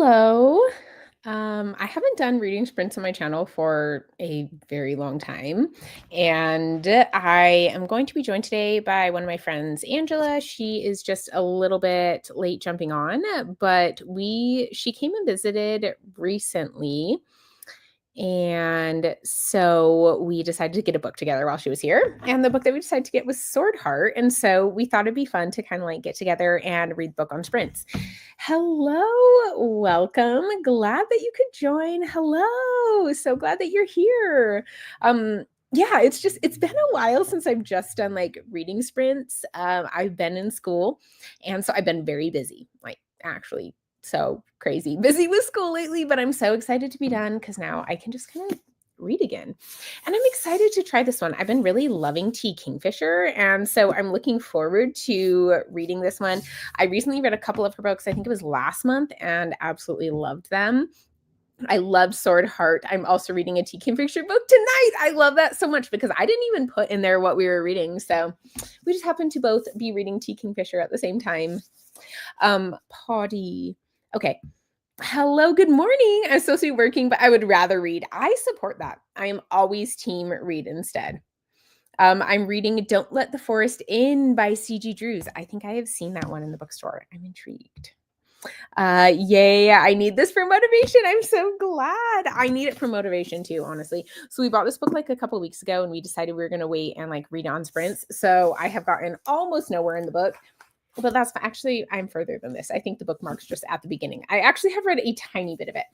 Hello. I haven't done reading sprints on my channel for a very long time, and I am going to be joined today by one of my friends, Angela. She is just a little bit late jumping on, but she came and visited recently, and so we decided to get a book together while she was here. And the book that we decided to get was Sword Heart. And so we thought it'd be fun to kind of like get together and read the book on sprints. Hello, welcome. Glad that you could join. Hello. So glad that you're here. Yeah, it's been a while since I've just done like reading sprints. I've been in school, and so I've been very busy, like actually so crazy busy with school lately, but I'm so excited to be done because now I can just kind of read again. And I'm excited to try this one. I've been really loving T. Kingfisher, and so I'm looking forward to reading this one. I recently read a couple of her books, I think it was last month, and absolutely loved them. I loved Sword Heart. I'm also reading a T. Kingfisher book tonight. I love that so much because I didn't even put in there what we were reading. So we just happened to both be reading T. Kingfisher at the same time. Potty. Okay. Hello, good morning. I'm supposed to be working, but I would rather read. I support that. I am always team read instead. I'm reading Don't Let the Forest In by C.G. Drews. I think I have seen that one in the bookstore. I'm intrigued. Yay, I need this for motivation. I'm so glad. I need it for motivation too, honestly. So we bought this book like a couple weeks ago and we decided we were going to wait and like read on sprints. So I have gotten almost nowhere in the book. But that's actually, I'm further than this. I think the bookmark's just at the beginning. I actually have read a tiny bit of it.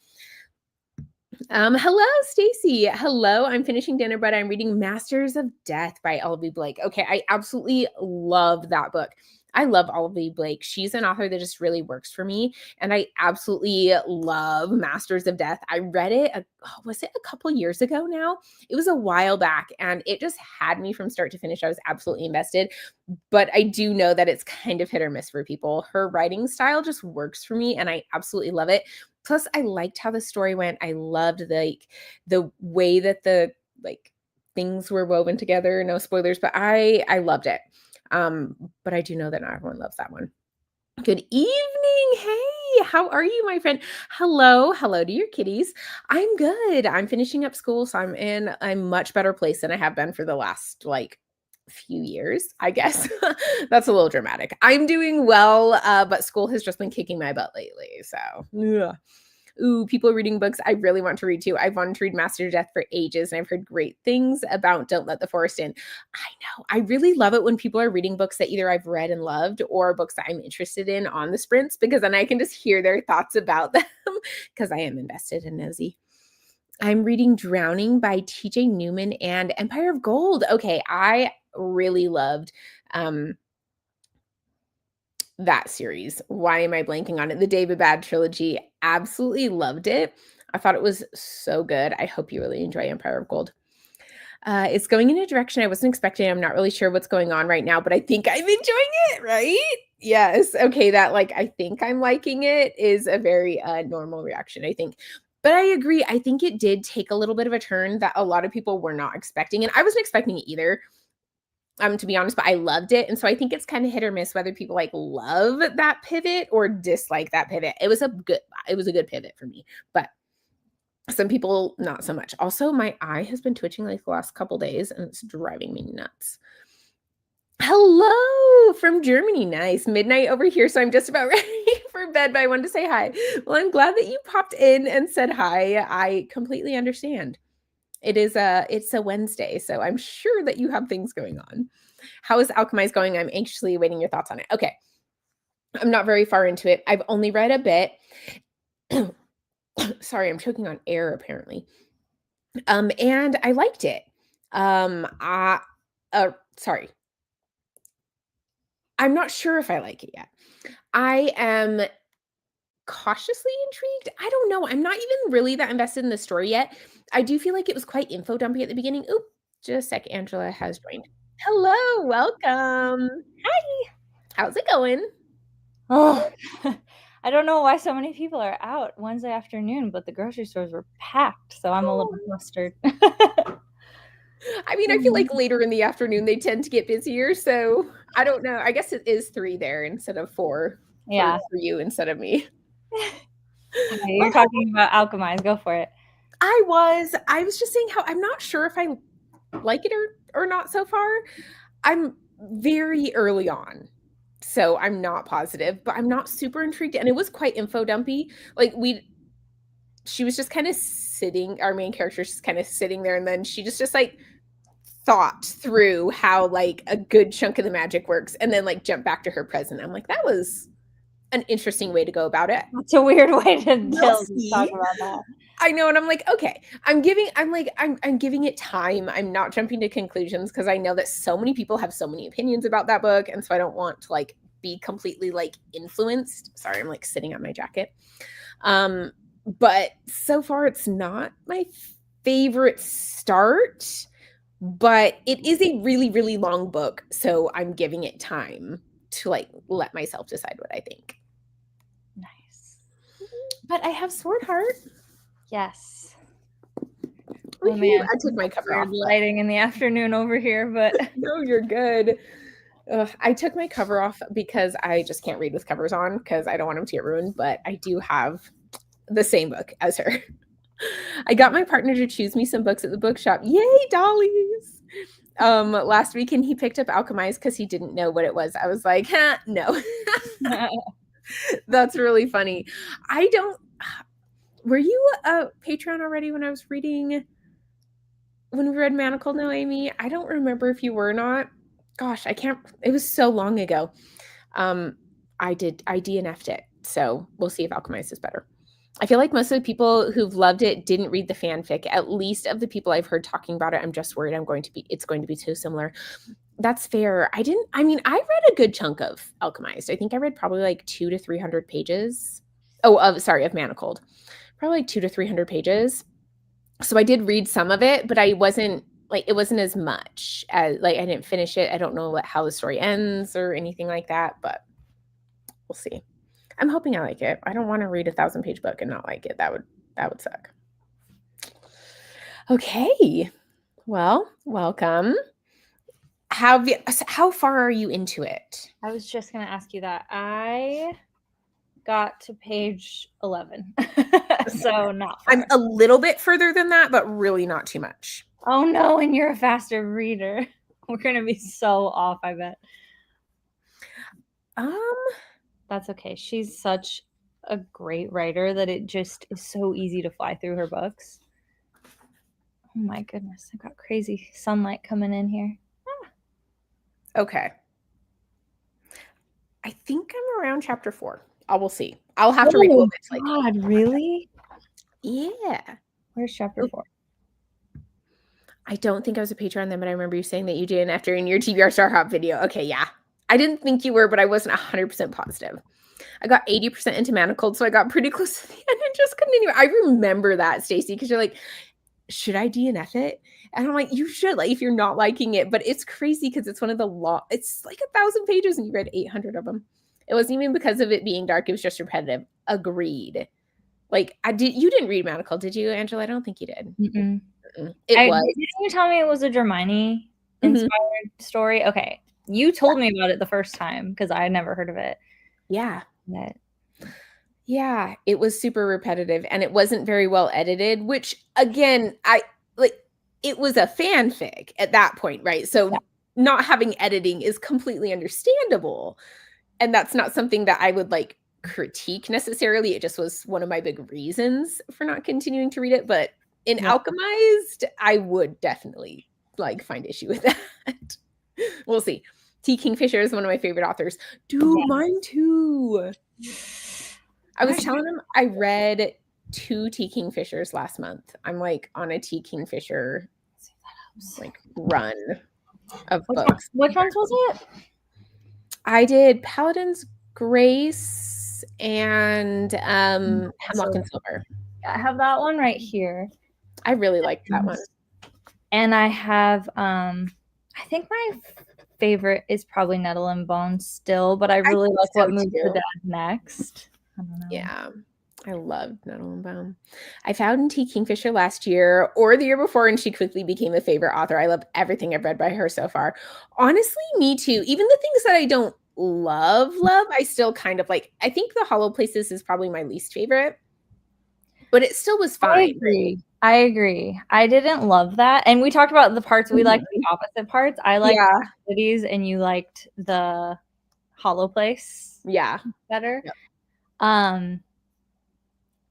Hello, Stacy. Hello, I'm finishing dinner, but I'm reading Masters of Death by L.B. Blake. Okay, I absolutely love that book. I love L.B. Blake. She's an author that just really works for me, and I absolutely love Masters of Death. I read it, was it a couple years ago now? It was a while back, and it just had me from start to finish. I was absolutely invested, but I do know that it's kind of hit or miss for people. Her writing style just works for me, and I absolutely love it. Plus, I liked how the story went. I loved the way that the like things were woven together. No spoilers, but I loved it. But I do know that not everyone loves that one. Good evening. Hey, how are you, my friend? Hello to your kitties. I'm good. I'm finishing up school, so I'm in a much better place than I have been for the last like few years, I guess. That's a little dramatic. I'm doing well, but school has just been kicking my butt lately. So, yeah. Ooh, people are reading books I really want to read too. I've wanted to read Master of Death for ages, and I've heard great things about Don't Let the Forest In. I know. I really love it when people are reading books that either I've read and loved or books that I'm interested in on the sprints, because then I can just hear their thoughts about them because I am invested and nosy. I'm reading Drowning by TJ Newman and Empire of Gold. Okay, I really loved that series. Why am I blanking on it? The David Bad trilogy. Absolutely loved it. I thought it was so good. I hope you really enjoy Empire of Gold. It's going in a direction I wasn't expecting. I'm not really sure what's going on right now, but I think I'm enjoying it, right? Yes. Okay, that like I think I'm liking it is a very normal reaction, I think. But I agree. I think it did take a little bit of a turn that a lot of people were not expecting, and I wasn't expecting it either, to be honest, but I loved it. And so I think it's kind of hit or miss whether people like love that pivot or dislike that pivot. It was a good pivot for me, but some people not so much. Also, my eye has been twitching like the last couple days and it's driving me nuts. Hello from Germany. Nice. Midnight over here, so I'm just about ready for bed, but I wanted to say hi. Well, I'm glad that you popped in and said hi. I completely understand. It's a Wednesday, so I'm sure that you have things going on. How is Alchemize going? I'm anxiously awaiting your thoughts on it. Okay. I'm not very far into it. I've only read a bit. Sorry, I'm choking on air apparently. And I liked it. Sorry. I'm not sure if I like it yet. I am cautiously intrigued. I don't know. I'm not even really that invested in the story yet. I do feel like it was quite info dumpy at the beginning. Oop, just a sec. Angela has joined. Hello, welcome. Hi. How's it going? Oh, I don't know why so many people are out Wednesday afternoon, but the grocery stores were packed, so I'm a little Oh, flustered. I mean, I feel like later in the afternoon they tend to get busier. So I don't know. I guess it is 3 there instead of 4 for Yeah. you instead of me. Okay, you're talking about Alchemize. Go for it. I was just saying how I'm not sure if I like it or not so far. I'm very early on. So I'm not positive, but I'm not super intrigued. And it was quite info dumpy. Like she was just kind of sitting, our main character is just kind of sitting there, and then she just like thought through how like a good chunk of the magic works and then like jump back to her present. I'm like, that was an interesting way to go about it. That's a weird way to talk See. about that. I know, and I'm like, okay, I'm giving it time. I'm not jumping to conclusions because I know that so many people have so many opinions about that book, and so I don't want to like be completely like influenced. Sorry, I'm like sitting on my jacket. But so far it's not my favorite start, but it is a really, really long book, so I'm giving it time to like let myself decide what I think. Nice. But I have Sword Heart. Yes. Oh man, I took my cover off. Lighting in the afternoon over here, but no, you're good. I took my cover off because I just can't read with covers on because I don't want them to get ruined, but I do have the same book as her. I got my partner to choose me some books at the bookshop. Yay, dollies! Last weekend he picked up Alchemize because he didn't know what it was. I was like, no. That's really funny. Were you a Patreon already when we read Manacled, Noemi? I don't remember if you were or not. Gosh, it was so long ago. I DNF'd it, so we'll see if Alchemize is better. I feel like most of the people who've loved it didn't read the fanfic. At least of the people I've heard talking about it, I'm just worried it's going to be too similar. That's fair. I read a good chunk of Alchemized. I think I read probably like 200 to 300 pages. Of Manacled. Probably like 200 to 300 pages. So I did read some of it, but it wasn't as much as like I didn't finish it. I don't know how the story ends or anything like that, but we'll see. I'm hoping I like it. I don't want to read a 1,000-page book and not like it. That would suck. Okay. Well, welcome. How far are you into it? I was just going to ask you that. I got to page 11. So not far. I'm a little bit further than that, but really not too much. Oh no, and you're a faster reader. We're going to be so off, I bet. That's okay. She's such a great writer that it just is so easy to fly through her books. Oh my goodness, I got crazy sunlight coming in here. Okay. I think I'm around chapter 4. I will see. I'll have to read a little bit. God, really? Yeah. Where's chapter 4? I don't think I was a Patreon then, but I remember you saying that you did after in your TBR Star Hop video. Okay, yeah. I didn't think you were, but I wasn't 100% positive. I got 80% into Manacled, so I got pretty close to the end and just couldn't anyway. I remember that, Stacey, because you're like, should I DNF it? And I'm like, you should, like, if you're not liking it. But it's crazy because it's one of the it's like 1,000 pages and you read 800 of them. It wasn't even because of it being dark. It was just repetitive. Agreed. Like, you didn't read Manacled, did you, Angela? I don't think you did. Mm-mm. It was. Didn't you tell me it was a Germani inspired story? Okay. You told me about it the first time because I had never heard of it. Yeah. Yeah, it was super repetitive and it wasn't very well edited, which again, it was a fanfic at that point, right? So not having editing is completely understandable. And that's not something that I would like critique necessarily. It just was one of my big reasons for not continuing to read it. But in Alchemized, I would definitely like find issue with that. We'll see. T. Kingfisher is one of my favorite authors. Dude, mine too. I was telling him I read 2 T. Kingfishers last month. I'm like on a T. Kingfisher like run of books. Which ones was it? I did Paladin's Grace and Hemlock and Silver. I have that one right here. I really liked that one. And I have I think my favorite is probably Nettle and Bone still, but I really like What Moves the Dead next. I don't know. Yeah. I loved Nettle and Bone. I found T. Kingfisher last year or the year before, and she quickly became a favorite author. I love everything I've read by her so far. Honestly, me too. Even the things that I don't love, I still kind of like. I think The Hollow Places is probably my least favorite. but it still was I fine. agree. I agree. I didn't love that. And we talked about the parts we liked, the opposite parts. I liked Yeah. cities and you liked the hollow place Yeah. better. Yep.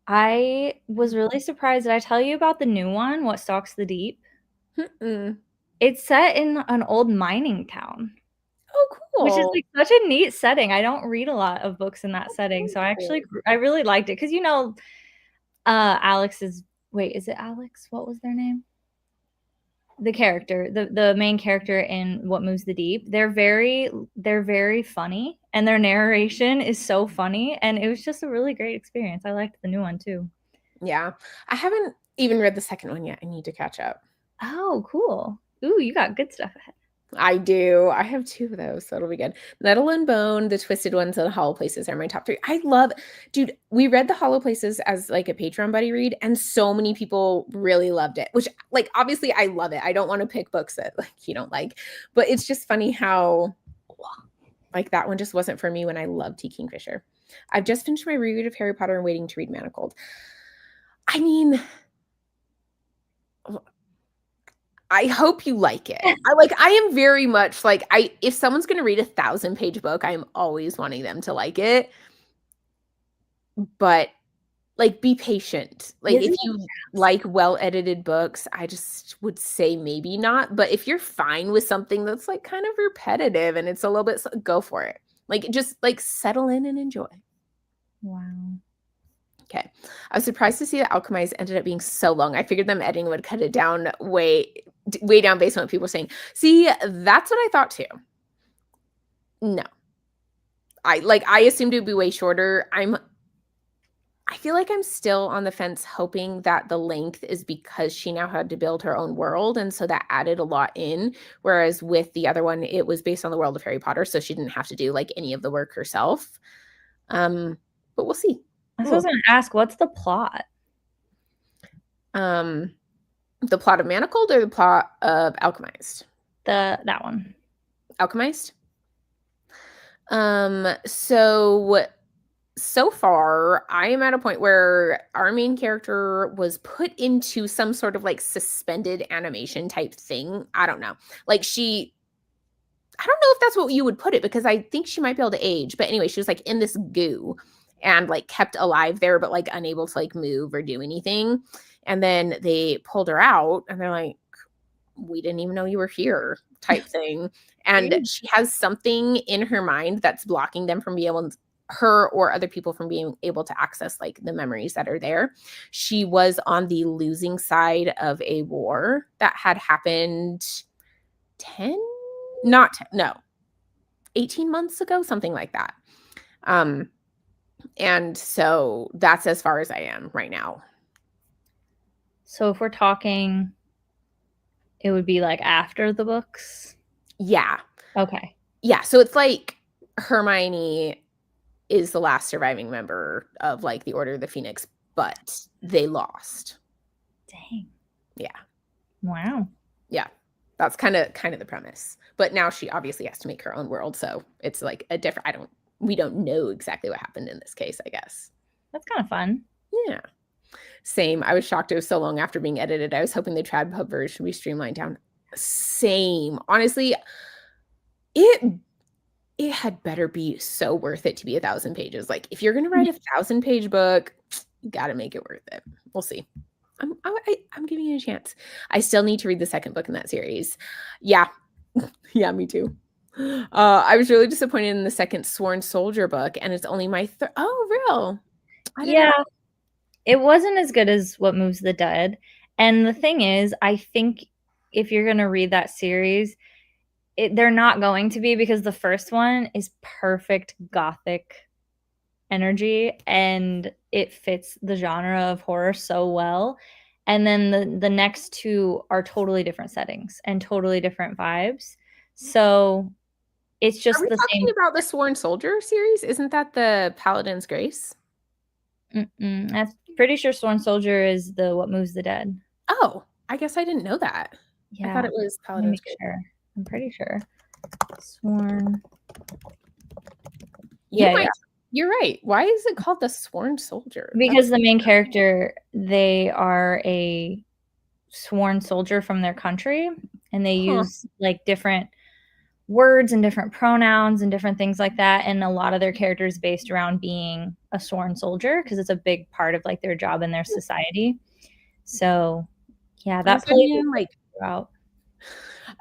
I was really surprised. Did I tell you about the new one, What Stalks the Deep? Mm-mm. It's set in an old mining town, Oh, which is cool. like such a neat setting. I don't read a lot of books in that setting, so I really liked it because Alex's wait, is it Alex? What was their name? The character, the main character in What Moves the Deep. They're very funny, and their narration is so funny, and it was just a really great experience. I liked the new one too. Yeah. I haven't even read the second one yet. I need to catch up. Oh, cool. Ooh, you got good stuff ahead. I do. I have 2 of those, so it'll be good. Nettle and Bone, The Twisted Ones, and The Hollow Places are my top 3. I love dude, we read The Hollow Places as, like, a Patreon buddy read, and so many people really loved it, which, like, obviously, I love it. I don't wanna pick books that, like, you don't like, but it's just funny how, like, that one just wasn't for me when I loved T. Kingfisher. I've just finished my reread of Harry Potter and waiting to read Manacled. I mean, I hope you like it. I am very much like if someone's gonna read a 1,000-page book, I'm always wanting them to like it. But, like, be patient. Like, if Isn't it you like well-edited books, I just would say maybe not, but if you're fine with something that's, like, kind of repetitive and it's a little bit go for it. Like, just, like, settle in and enjoy. Wow. Okay. I was surprised to see that Alchemized ended up being so long. I figured them editing would cut it down way down based on what people were saying. See, that's what I thought too. No. I assumed it would be way shorter. I feel like I'm still on the fence hoping that the length is because she now had to build her own world, and so that added a lot in, whereas with the other one, it was based on the world of Harry Potter, so she didn't have to do, like, any of the work herself. But we'll see. I was gonna ask, what's the plot? The plot of Manacled or the plot of Alchemized? That one. Alchemized? So far, I am at a point where our main character was put into some sort of, like, suspended animation type thing. I don't know. Like, I don't know if that's what you would put it, because I think she might be able to age. But anyway, she was, like, in this goo and, like, kept alive there, but, like, unable to, like, move or do anything. And then they pulled her out and they're like, we didn't even know you were here type thing. And she has something in her mind that's blocking them from being able to, her or other people from being able to access, like, the memories that are there. She was on the losing side of a war that had happened 10 not 10, no 18 months ago, something like that. And so that's as far as I am right now. So if we're talking, it would be like after the books? Yeah. Okay. Yeah, so it's like Hermione is the last surviving member of, like, the Order of the Phoenix, but they lost. Dang. Yeah. Wow. Yeah. That's kind of the premise. But now she obviously has to make her own world, so it's like a different we don't know exactly what happened in this case, I guess. That's kind of fun. Yeah. Same. I was shocked it was so long after being edited. I was hoping the trad pub version would be streamlined down. Same. Honestly, it had better be so worth it to be 1,000 pages. Like, if you're gonna write a 1,000-page book, you gotta make it worth it. We'll see. I'm giving it a chance. I still need to read the second book in that series. Yeah. Yeah, me too. I was really disappointed in the second Sworn Soldier book, and it's only my third. Oh, real? Yeah. It wasn't as good as What Moves the Dead. And the thing is, I think if you're going to read that series, they're not going to be, because the first one is perfect gothic energy and it fits the genre of horror so well. And then the next two are totally different settings and totally different vibes. So it's just Are we the talking same. about the Sworn Soldier series? Isn't that the Paladin's Grace? I'm pretty sure Sworn Soldier is the What Moves the Dead. Oh, I guess I didn't know that. Yeah. I thought it was Paladin's Grace. Sure. I'm pretty sure. Sworn. You Yeah, might You're right. Why is it called The Sworn Soldier? Because the main character, they are a sworn soldier from their country, and they Huh. use like different words and different pronouns and different things like that. And a lot of their characters based around being a sworn soldier because it's a big part of like their job in their society. So yeah, I that was plays thinking, like, throughout.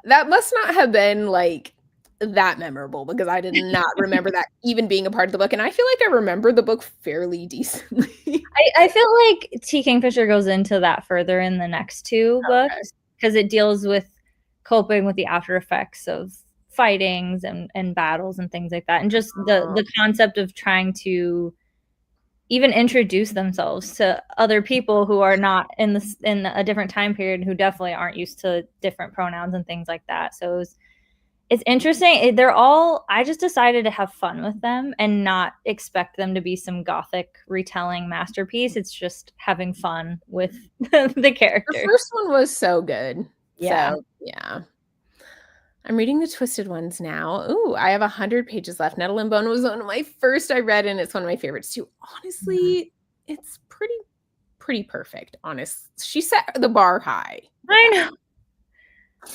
that must not have been, like, that memorable because I did not remember that even being a part of the book, and I feel like I remember the book fairly decently. I feel like T. Kingfisher goes into that further in the next two Okay. books because it deals with coping with the after effects of fightings and battles and things like that, and just the concept of trying to even introduce themselves to other people who are not in a different time period, who definitely aren't used to different pronouns and things like that. So it's interesting. They're all, I just decided to have fun with them and not expect them to be some gothic retelling masterpiece. It's just having fun with the The characters. first one was so good. Yeah. So, yeah. I'm reading the Twisted Ones now. Ooh, I have 100 pages left. Nettle and Bone was one of my first I read, and it's one of my favorites too. Mhm. Honestly, it's pretty perfect, honest. She set the bar high with I that. know. I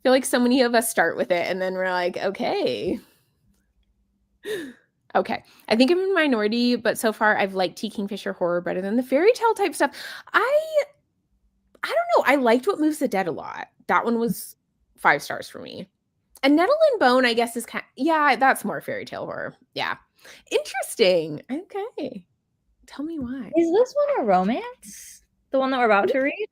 feel like so many of us start with it, and then we're like, "Okay." Okay. I think I'm in minority, but so far I've liked T. Kingfisher horror better than the fairy tale type stuff. I don't know, I liked What Moves the Dead a lot. That one was 5 stars for me. And Nettle and Bone, I guess, is yeah, that's more fairy tale horror. Yeah. Interesting. Okay. Tell me why. Is this one a romance? The one that we're about to read?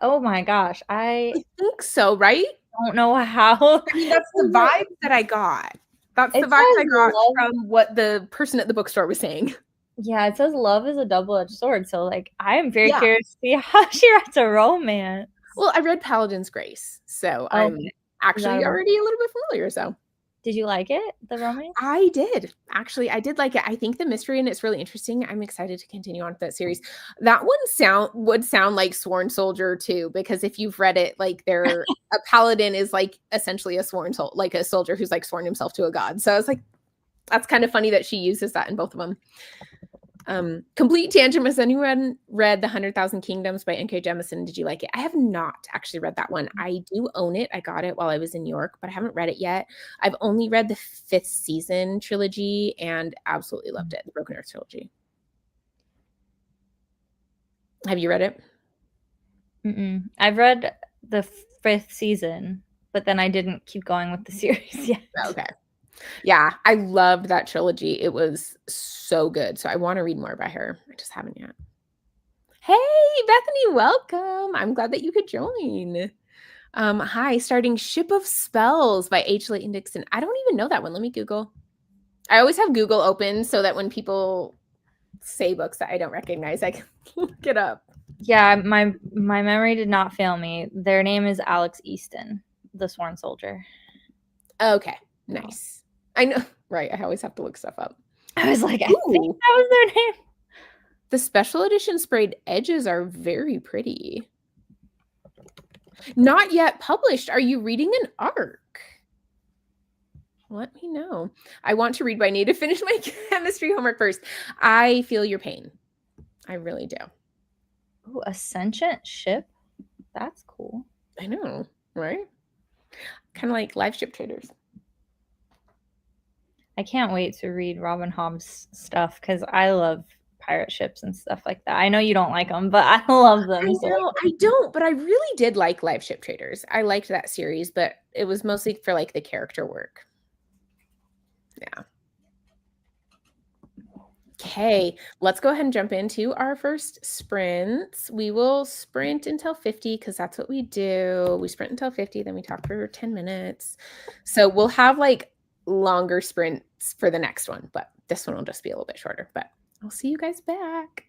Oh my gosh. I I think so, right? don't know how. I mean, that's the vibes that I got. That's the It vibes says I got love. from what the person at the bookstore was saying. Yeah, it says love is a double-edged sword. So like I am very Yeah. curious to see how she writes a romance. Well, I read Paladin's Grace, so I'm Okay. Is that actually a romance? already a little bit familiar, so Did you like it, the romance? I did. Actually, I did like it. I think the mystery in it's really interesting. I'm excited to continue on with that series. That one would sound like Sworn Soldier too, because if you've read it, like they're a paladin is like essentially a like a soldier who's like sworn himself to a god. So I was like, that's kind of funny that she uses that in both of them. Complete tangent. Has anyone read The 100,000 Kingdoms by N.K. Jemisin? Did you like it? I have not actually read that one. I do own it. I got it while I was in New York, but I haven't read it yet. I've only read the 5th season trilogy and absolutely loved it. The Broken Earth trilogy. Have you read it? Mm-mm. I've read the 5th season, but then I didn't keep going with the series yet. Okay. Yeah, I loved that trilogy. It was so good. So I want to read more by her. I just haven't yet. Hey, Bethany, welcome. I'm glad that you could join. Hi, starting Ship of Spells by H. Layton Dixon. I don't even know that one. Let me Google. I always have Google open so that when people say books that I don't recognize, I can look it up. Yeah, my memory did not fail me. Their name is Alex Easton, the Sworn Soldier. Okay, nice. I know, right? I always have to look stuff up. I was like, I think Ooh, that was their name. the special edition sprayed edges are very pretty. Not yet published. Are you reading an arc? Let me know. I want to read, but I need to finish my chemistry homework first. I feel your pain. I really do. Ooh, a sentient ship? That's cool. I know, right? Kind of like live ship traders. I can't wait to read Robin Hobb's stuff because I love pirate ships and stuff like that. I know you don't like them, but I love them. I know, I don't, but I really did like Live Ship Traders. I liked that series, but it was mostly for like the character work. Yeah. Okay, let's go ahead and jump into our first sprints. We will sprint until 50 because that's what we do. We sprint until 50, then we talk for 10 minutes. So we'll have like longer sprints for the next one, but this one will just be a little bit shorter. But I'll see you guys back.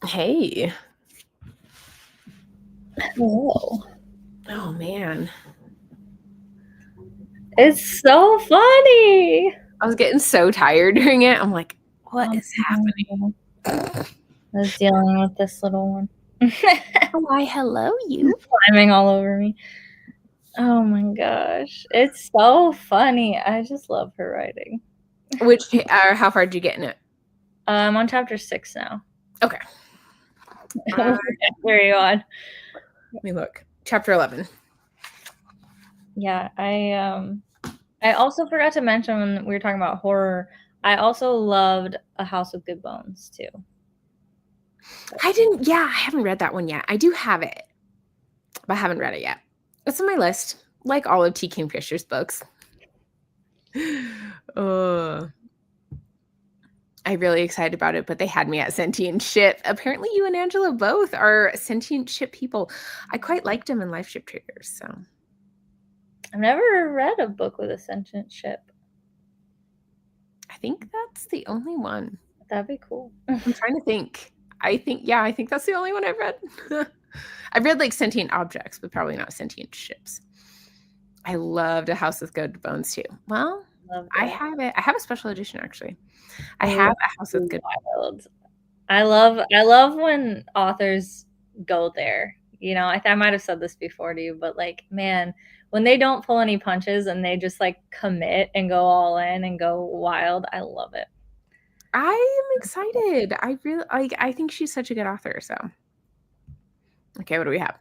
Hey. Hello. Oh man. It's so funny. I was getting so tired during it. I'm like, what is happening? I was dealing with this little one. Why, hello, you. Climbing all over me. Oh my gosh. It's so funny. I just love her writing. How far did you get in it? I'm on chapter 6 now. Okay. Very odd. Let me look. Chapter 11. Yeah, I also forgot to mention when we were talking about horror, I also loved A House of Good Bones too. I haven't read that one yet. I do have it, but I haven't read it yet. It's on my list, like all of T. Kingfisher's books. I'm really excited about it, but they had me at Sentient Ship. Apparently, you and Angela both are Sentient Ship people. I quite liked them in Life Ship Traders, so. I've never read a book with a sentient ship. I think that's the only one. That'd be cool. I'm trying to think. I think that's the only one I've read. I've read like sentient objects, but probably not sentient ships. I loved A House with Good Bones too. Well, I have it. I have a special edition actually. I have A House with Good Bones. I love when authors go there. You know, I might have said this before to you, but like, man, when they don't pull any punches and they just like commit and go all in and go wild, I love it. I am excited. I think she's such a good author. So, okay, what do we have?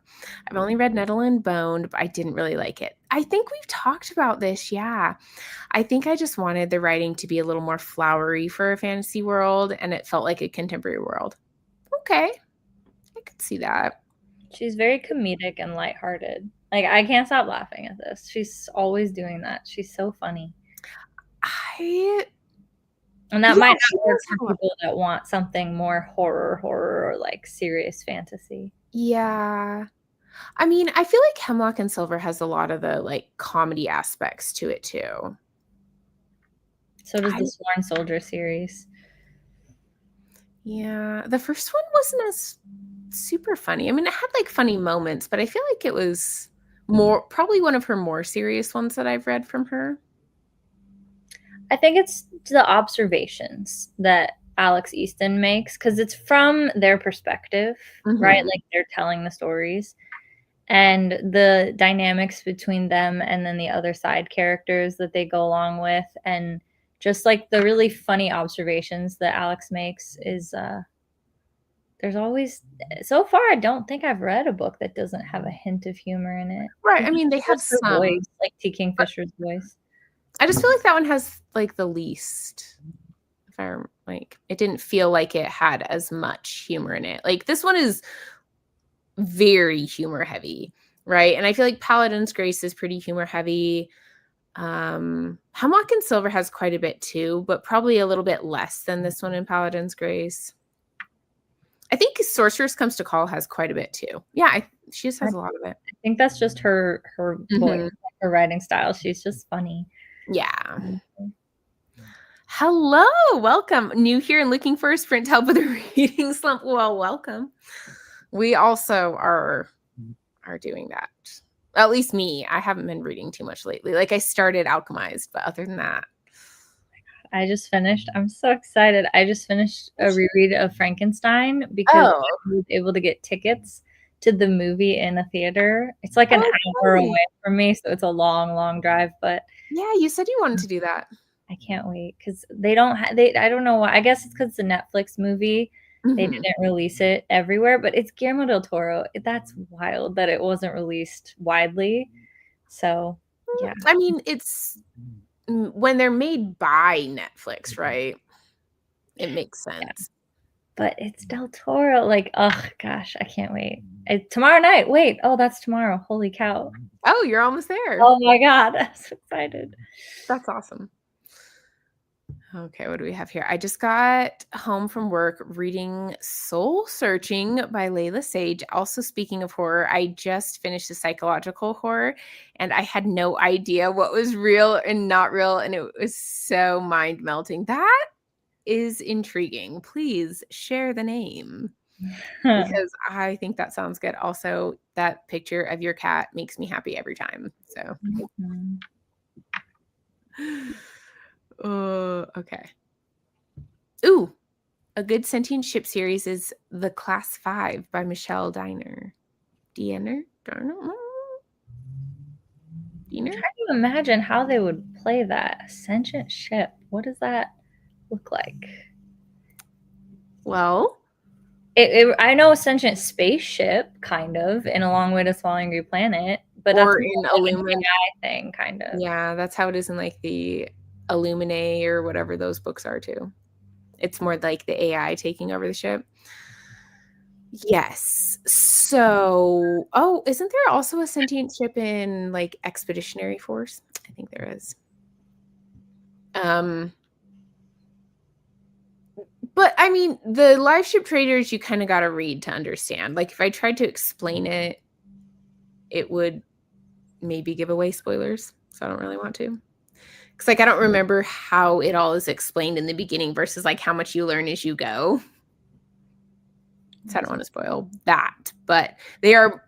I've only read Nettle and Bone, but I didn't really like it. I think we've talked about this. Yeah. I think I just wanted the writing to be a little more flowery for a fantasy world, and it felt like a contemporary world. Okay. I could see that. She's very comedic and lighthearted. Like, I can't stop laughing at this. She's always doing that. She's so funny. And that might not work for people that want something more horror or like serious fantasy. Yeah. I mean, I feel like Hemlock and Silver has a lot of the like comedy aspects to it too. So does the Sworn Soldier series. Yeah. The first one wasn't as super funny. I mean, it had like funny moments, but I feel like it was probably one of her more serious ones that I've read from her. I think it's the observations that Alex Easton makes because it's from their perspective, right? Like they're telling the stories and the dynamics between them and then the other side characters that they go along with. And just like the really funny observations that Alex makes is there's always, so far, I don't think I've read a book that doesn't have a hint of humor in it. Right. I mean, they have some voice, like T. Kingfisher's voice. I just feel like that one has like the least. If I'm like, it didn't feel like it had as much humor in it. Like this one is very humor heavy, right? And I feel like Paladin's Grace is pretty humor heavy. Hemlock and Silver has quite a bit too, but probably a little bit less than this one in Paladin's Grace. I think Sorceress Comes to Call has quite a bit too. Yeah, she just has a lot of it. I think that's just her voice, her writing style. She's just funny. Yeah. Hello, welcome. New here and looking for a sprint help with a reading slump. Well, welcome. We also are doing that. At least me. I haven't been reading too much lately. Like I started Alchemized, but other than that. I just finished. I'm so excited. I just finished a reread of Frankenstein because I was able to get tickets to the movie in a theater. It's like an hour away from me, so it's a long, long drive. But yeah, you said you wanted to do that. I can't wait because they don't. I don't know why. I guess it's because it's a Netflix movie. They didn't release it everywhere, but it's Guillermo del Toro. That's wild that it wasn't released widely. So yeah, I mean, it's when they're made by Netflix, right? It makes sense. Yeah. But it's Del Toro. Like, oh gosh, I can't wait. Tomorrow night. Wait, oh, that's tomorrow. Holy cow. Oh, you're almost there. Oh my God, I'm so excited. That's awesome. Okay, what do we have here? I just got home from work reading Soul Searching by Layla Sage. Also, speaking of horror, I just finished a psychological horror and I had no idea what was real and not real. And it was so mind melting. That is intriguing. Please share the name. because I think that sounds good. Also, that picture of your cat makes me happy every time. So, okay. Ooh, a good sentient ship series is The Class 5 by Michelle Diener. Diener? I'm trying to imagine how they would play that. A sentient ship. What does that look like? Well, I know a sentient spaceship, kind of, in A Long Way to Small Angry Planet, but or that's in like an Illumin. AI thing, kind of. Yeah, that's how it is in like the Illuminae or whatever those books are too. It's more like the AI taking over the ship. Yes. So, isn't there also a sentient ship in like Expeditionary Force? I think there is. But I mean, the live ship traders, you kind of got to read to understand. Like if I tried to explain it, it would maybe give away spoilers. So I don't really want to. Because like I don't remember how it all is explained in the beginning versus like how much you learn as you go. So I don't want to spoil that. But they are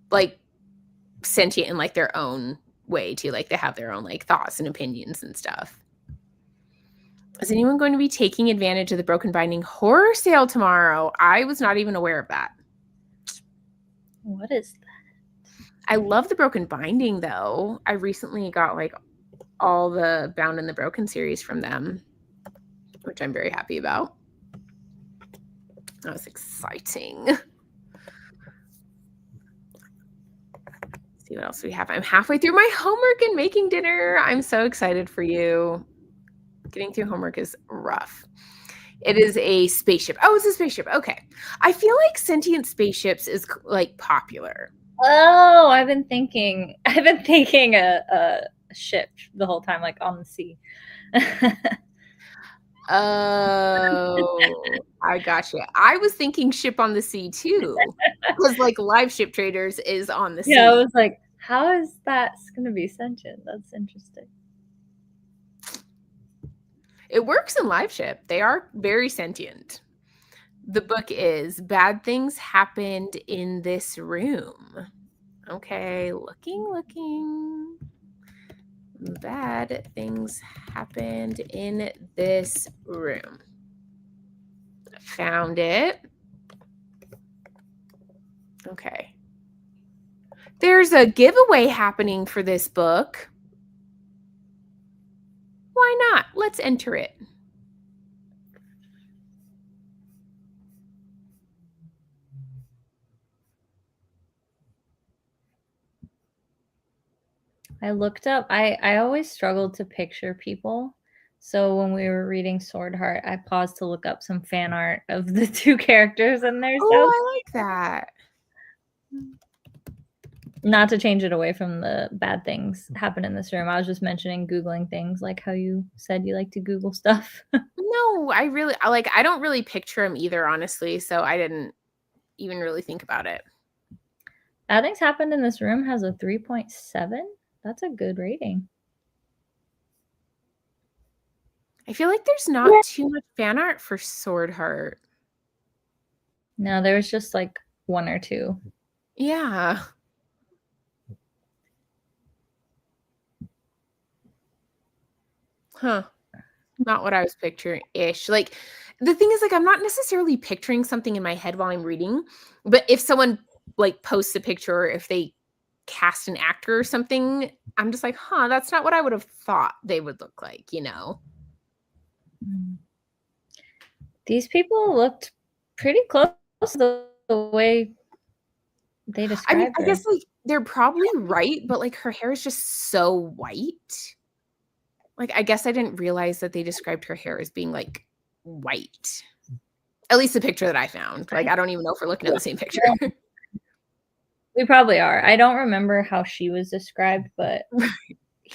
like sentient in like their own way too. Like they have their own like thoughts and opinions and stuff. Is anyone going to be taking advantage of the Broken Binding horror sale tomorrow? I was not even aware of that. What is that? I love the Broken Binding though. I recently got like all the Bound and the Broken series from them, which I'm very happy about. That was exciting. Let's see what else we have. I'm halfway through my homework and making dinner. I'm so excited for you. Getting through homework is rough. It is a spaceship. Oh, it's a spaceship. Okay. I feel like sentient spaceships is like popular. Oh, I've been thinking a ship the whole time, like on the sea. Oh, I gotcha. I was thinking ship on the sea too. Because like live ship traders is on the sea. Yeah, I was like, how is that going to be sentient? That's interesting. It works in live ship. They are very sentient. The book is Bad Things Happened in This Room. Okay, looking. Bad things happened in this room. Found it. Okay. There's a giveaway happening for this book. Why not? Let's enter it. I looked up, I always struggled to picture people. So when we were reading Sword Heart, I paused to look up some fan art of the two characters in there. Oh, I like that. Not to change it away from the bad things happen in this room. I was just mentioning Googling things, like how you said you like to Google stuff. No, I don't really picture him either, honestly. So I didn't even really think about it. Bad Things Happened in This Room has a 3.7. That's a good rating. I feel like there's not too much fan art for Sword Heart. No, there was just like one or two. Yeah. Huh. Not what I was picturing-ish. Like, the thing is, like, I'm not necessarily picturing something in my head while I'm reading, but if someone, like, posts a picture or if they cast an actor or something, I'm just like, huh, that's not what I would have thought they would look like, you know? These people looked pretty close to the way they described I mean, I her. guess, like, they're probably right, but, like, her hair is just so white. Like, I guess I didn't realize that they described her hair as being, like, white. At least the picture that I found. Like, I don't even know if we're looking at the same picture. We probably are. I don't remember how she was described, but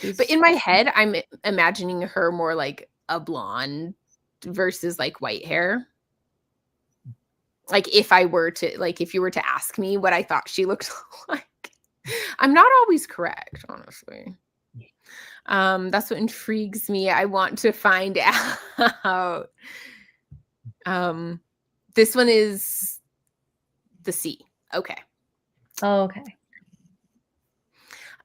But in my head, I'm imagining her more like a blonde versus like white hair. Like if you were to ask me what I thought she looked like, I'm not always correct, honestly. That's what intrigues me. I want to find out. This one is the C. Okay. Oh, okay.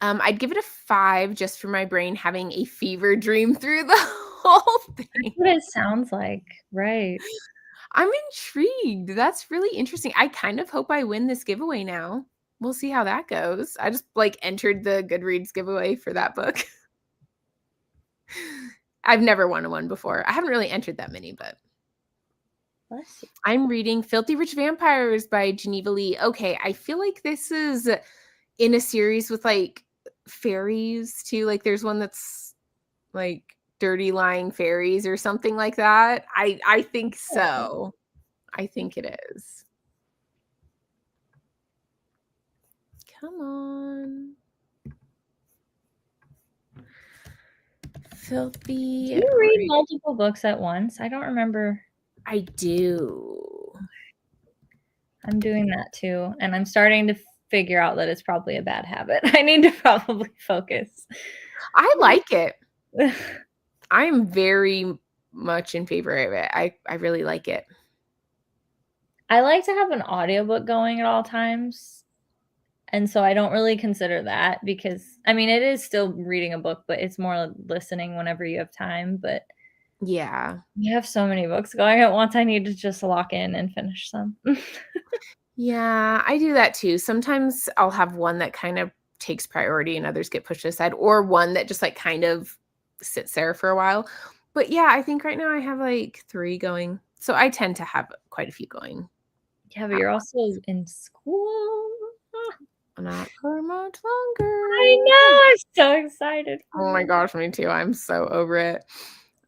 I'd give it a 5 just for my brain having a fever dream through the whole thing. That's what it sounds like, right. I'm intrigued. That's really interesting. I kind of hope I win this giveaway now. We'll see how that goes. I just like entered the Goodreads giveaway for that book. I've never won one before. I haven't really entered that many, but Bless you. I'm reading Filthy Rich Vampires by Geneva Lee. Okay, I feel like this is in a series with like fairies too. Like there's one that's like Dirty Lying Fairies or something like that. I think so. I think it is. Come on. Filthy. Do you read multiple books at once? I don't remember. I do. I'm doing that too. And I'm starting to figure out that it's probably a bad habit. I need to probably focus. I like it. I'm very much in favor of it. I really like it. I like to have an audiobook going at all times. And so I don't really consider that because, I mean, it is still reading a book, but it's more listening whenever you have time. But yeah, you have so many books going at once. I need to just lock in and finish them. yeah, I do that too. Sometimes I'll have one that kind of takes priority and others get pushed aside, or one that just like kind of sits there for a while. But yeah, I think right now I have like 3 going. So I tend to have quite a few going. Yeah, but you're also in school. Not for much longer. I know. I'm so excited. Oh my gosh, me too. I'm so over it.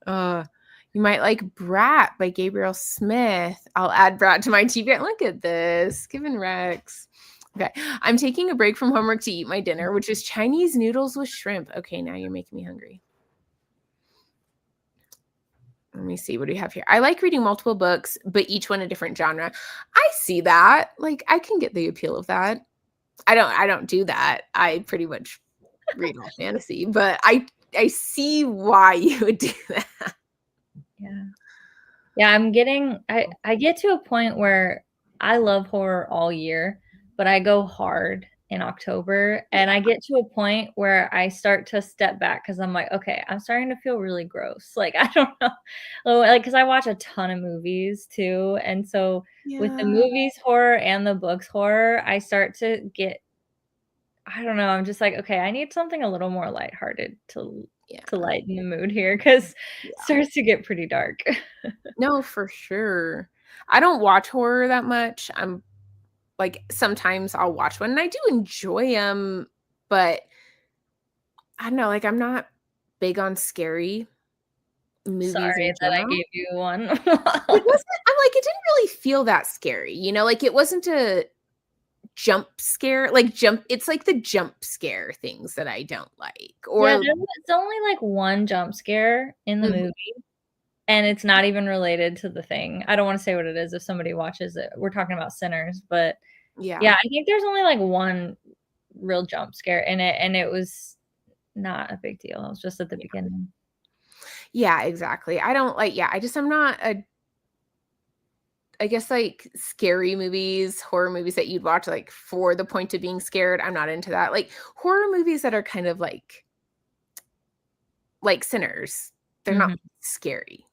You might like Brat by Gabriel Smith. I'll add Brat to my TV. Look at this. Given Rex. Okay. I'm taking a break from homework to eat my dinner, which is Chinese noodles with shrimp. Okay, now you're making me hungry. Let me see. What do you have here? I like reading multiple books, but each one a different genre. I see that. Like, I can get the appeal of that. I don't do that. I pretty much read all fantasy, but I see why you would do that. Yeah. Yeah, I get to a point where I love horror all year, but I go hard in October and I get to a point where I start to step back because I'm like, okay, I'm starting to feel really gross. Like, I don't know. Like, because I watch a ton of movies too. And so with the movies horror and the books horror, I start to get, I don't know, I'm just like, okay, I need something a little more lighthearted to lighten the mood here because it starts to get pretty dark. No, for sure. I don't watch horror that much. I'm like, sometimes I'll watch one and I do enjoy them, but I don't know, like I'm not big on scary movies. Sorry that I gave you one. It wasn't, I'm like, it didn't really feel that scary, you know, like it wasn't a jump scare, it's like the jump scare things that I don't like. Or yeah, it's only like one jump scare in the movie. And it's not even related to the thing. I don't want to say what it is if somebody watches it. We're talking about Sinners, but yeah, I think there's only like one real jump scare in it, and it was not a big deal. It was just at the beginning. Yeah, exactly. I don't like, I'm not I guess like scary movies, horror movies that you'd watch like for the point of being scared. I'm not into that. Like horror movies that are kind of like Sinners. They're not scary.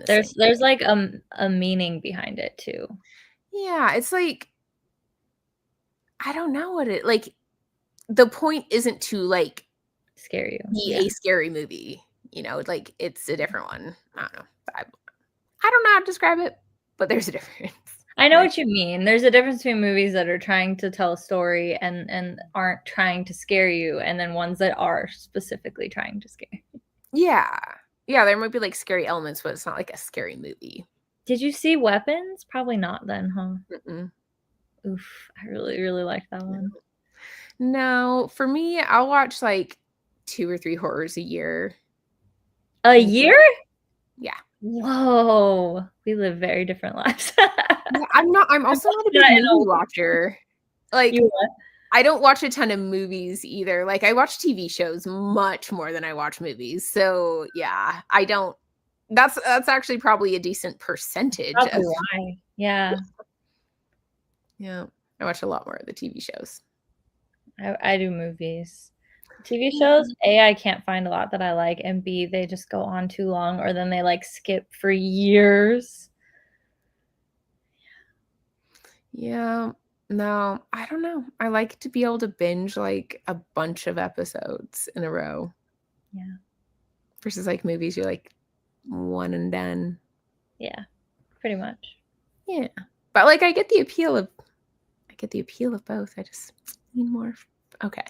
There's like a meaning behind it too. Yeah, it's like I don't know what it like. The point isn't to like scare you. Be a scary movie, you know. Like it's a different one. I don't know. I don't know how to describe it, but there's a difference. I know what you mean. There's a difference between movies that are trying to tell a story and aren't trying to scare you, and then ones that are specifically trying to scare you. Yeah. Yeah, there might be like scary elements, but it's not like a scary movie. Did you see Weapons? Probably not then, huh? Mm-mm. Oof, I really, really liked that one. No, for me, I'll watch like 2 or 3 horrors a year. A year? Yeah. Whoa. We live very different lives. Yeah, I'm also not a big movie watcher. Like, I don't watch a ton of movies either. Like I watch TV shows much more than I watch movies. So yeah, I don't. That's actually probably a decent percentage. Probably why. Yeah. Yeah. I watch a lot more of the TV shows. I do movies. TV shows, A, I can't find a lot that I like, and B, they just go on too long, or then they like skip for years. Yeah. No, I don't know. I like to be able to binge like a bunch of episodes in a row Yeah. versus like movies you're like one and done. Yeah. Pretty much. Yeah. But like I get the appeal of both. I just need more. Okay.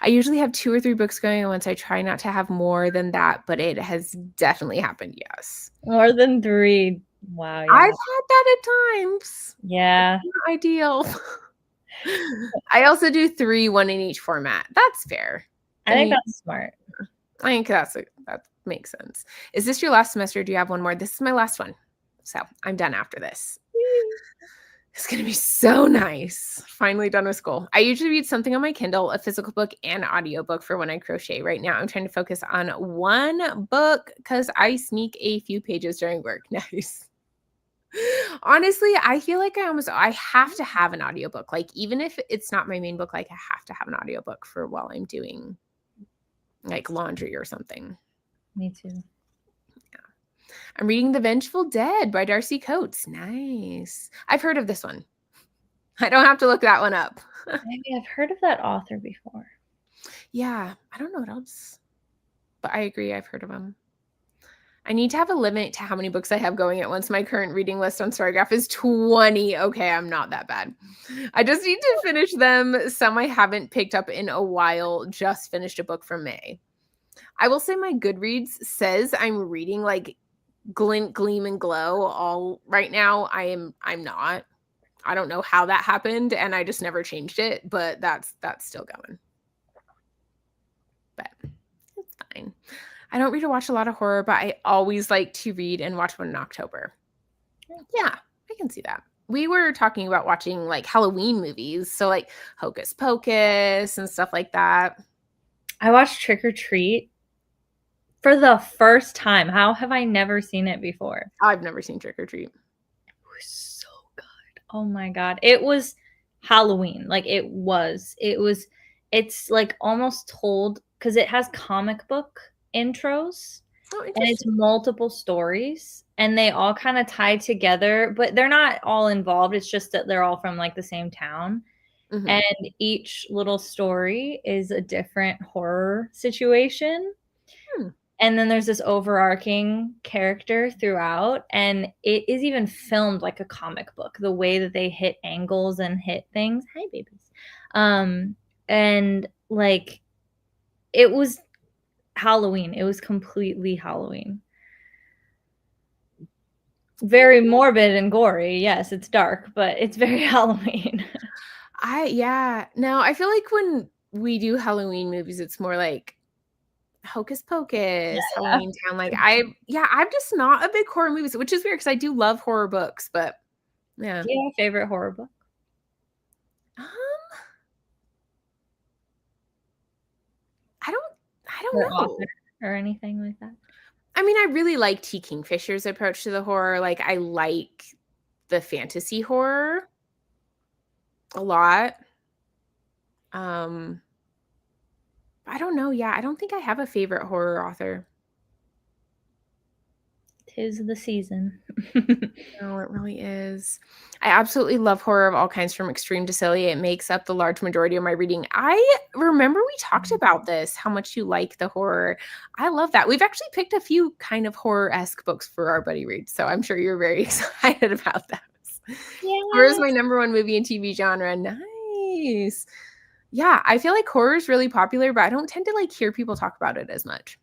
I usually have 2 or 3 books going at once. I try not to have more than that, but it has definitely happened, yes. More than 3. Wow, yeah. I've had that at times. Yeah. Not ideal. I also do 3, 1 in each format. That's fair. I think that's smart. I think that makes sense. Is this your last semester? Do you have one more? This is my last one. So I'm done after this. It's going to be so nice. Finally done with school. I usually read something on my Kindle, a physical book and audiobook for when I crochet. Right now, I'm trying to focus on one book because I sneak a few pages during work. Nice. Honestly, I feel like I have to have an audiobook. Like, even if it's not my main book, like I have to have an audiobook for while I'm doing like laundry or something. Me too. I'm reading The Vengeful Dead by Darcy Coates. Nice. I've heard of this one. I don't have to look that one up. Maybe I've heard of that author before. Yeah, I don't know what else. But I agree, I've heard of them. I need to have a limit to how many books I have going at once. My current reading list on Storygraph is 20. Okay, I'm not that bad. I just need to finish them. Some I haven't picked up in a while. Just finished a book from May. I will say my Goodreads says I'm reading like Glint, Gleam, and Glow all right now. I'm not. I don't know how that happened, and I just never changed it, but that's still going. But it's fine. I don't read or watch a lot of horror, but I always like to read and watch one in October. Yeah, I can see that. We were talking about watching like Halloween movies, so like Hocus Pocus and stuff like that. I watched Trick or Treat for the first time. How have I never seen it before? I've never seen Trick or Treat. It was so good. Oh my God. It was Halloween. Like it's like almost told because it has comic book intros. Oh, And it's interesting. multiple stories and they all kind of tie together, but they're not all involved. It's just that they're all from like the same town. Mhm. And each little story is a different horror situation. Hmm. And then there's this overarching character throughout. And it is even filmed like a comic book, the way that they hit angles and hit things. Hi, babies. And like it was Halloween. It was completely Halloween. Very morbid and gory. Yes, it's dark, but it's very Halloween. No, I feel like when we do Halloween movies, it's more like Hocus Pocus, Halloween Town. Like I'm just not a big horror movies, which is weird because I do love horror books, but yeah. Do you have a favorite horror book? Um, I don't Or know. author or anything like that? I mean, I really like T. Kingfisher's approach to the horror. Like I like the fantasy horror a lot. I don't know. Yeah, I don't think I have a favorite horror author. 'Tis the season. No, it really is. I absolutely love horror of all kinds from extreme to silly. It makes up the large majority of my reading. I remember we talked about this, how much you like the horror. I love that. We've actually picked a few kind of horror-esque books for our buddy read, so I'm sure you're very excited about those. Horror is my number one movie and TV genre. Nice. Yeah, I feel like horror is really popular, but I don't tend to like hear people talk about it as much.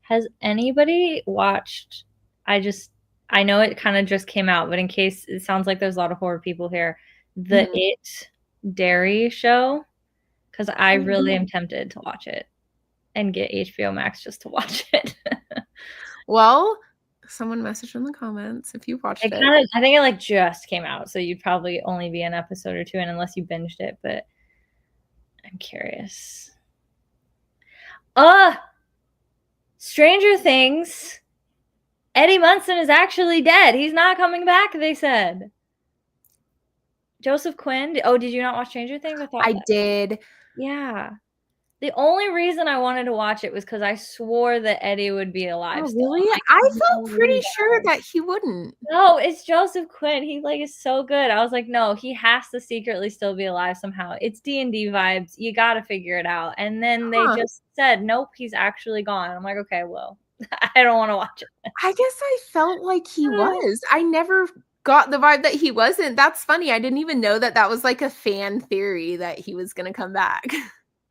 Has anybody watched I know it kind of just came out, but in case it sounds like there's a lot of horror people here, the It Dairy show, because I really am tempted to watch it and get HBO Max just to watch it. Well, someone messaged in the comments if you watched it. I think it like just came out, so you'd probably only be an episode or two in unless you binged it, but I'm curious. Stranger Things. Eddie Munson is actually dead. He's not coming back, they said. Joseph Quinn. Oh, did you not watch Stranger Things? I thought I that. did. Yeah. The only reason I wanted to watch it was because I swore that Eddie would be alive Oh, still. really? I'm like, I no felt way, pretty sure guys. that he wouldn't. No, it's Joseph Quinn. He like is so good. I was like, no, he has to secretly still be alive somehow. It's D&D vibes. You got to figure it out. And then they Huh. just said, nope, he's actually gone. I'm like, okay, well, I don't want to watch it. I guess I felt like he was. I never got the vibe that he wasn't. That's funny. I didn't even know that that was like a fan theory that he was going to come back.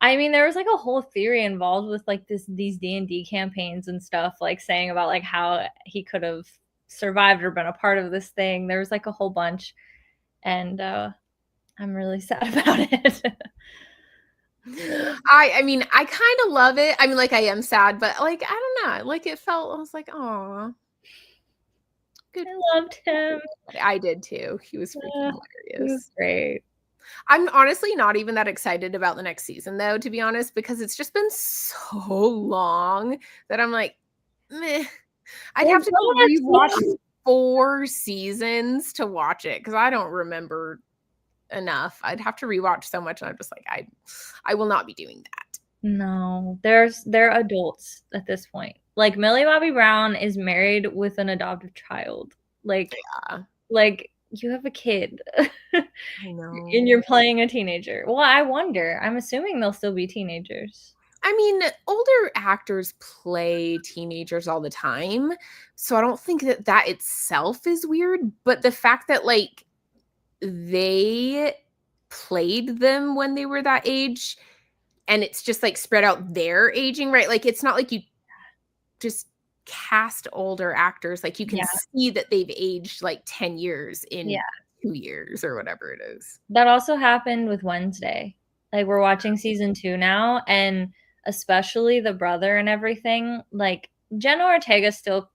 I mean, there was like a whole theory involved with like these D&D campaigns and stuff, like saying about like how he could have survived or been a part of this thing. There was like a whole bunch, and I'm really sad about it. I mean, I kind of love it. I mean, like I am sad, but like I don't know. Like it felt I was like, "Oh, good." I loved him. I did too. He was freaking He was hilarious. great. I'm honestly not even that excited about the next season though, to be honest, because it's just been so long that I'm like, meh. I'd have to go rewatch 4 seasons to watch it because I don't remember enough. I'd have to rewatch so much, and I'm just like, I will not be doing that. No, they're adults at this point. Like Millie Bobby Brown is married with an adoptive child. Like, Yeah, like you have a kid. I know. And you're playing a teenager. Well, I wonder. I'm assuming they'll still be teenagers. I mean, older actors play teenagers all the time, so I don't think that that itself is weird, but the fact that like they played them when they were that age and it's just like spread out their aging, right? Like it's not like you just cast older actors, like you can Yeah. see that they've aged like 10 years in Yeah. 2 years or whatever it is. That also happened with Wednesday. Like we're watching season 2 now, and especially the brother and everything. Like Jenna Ortega still,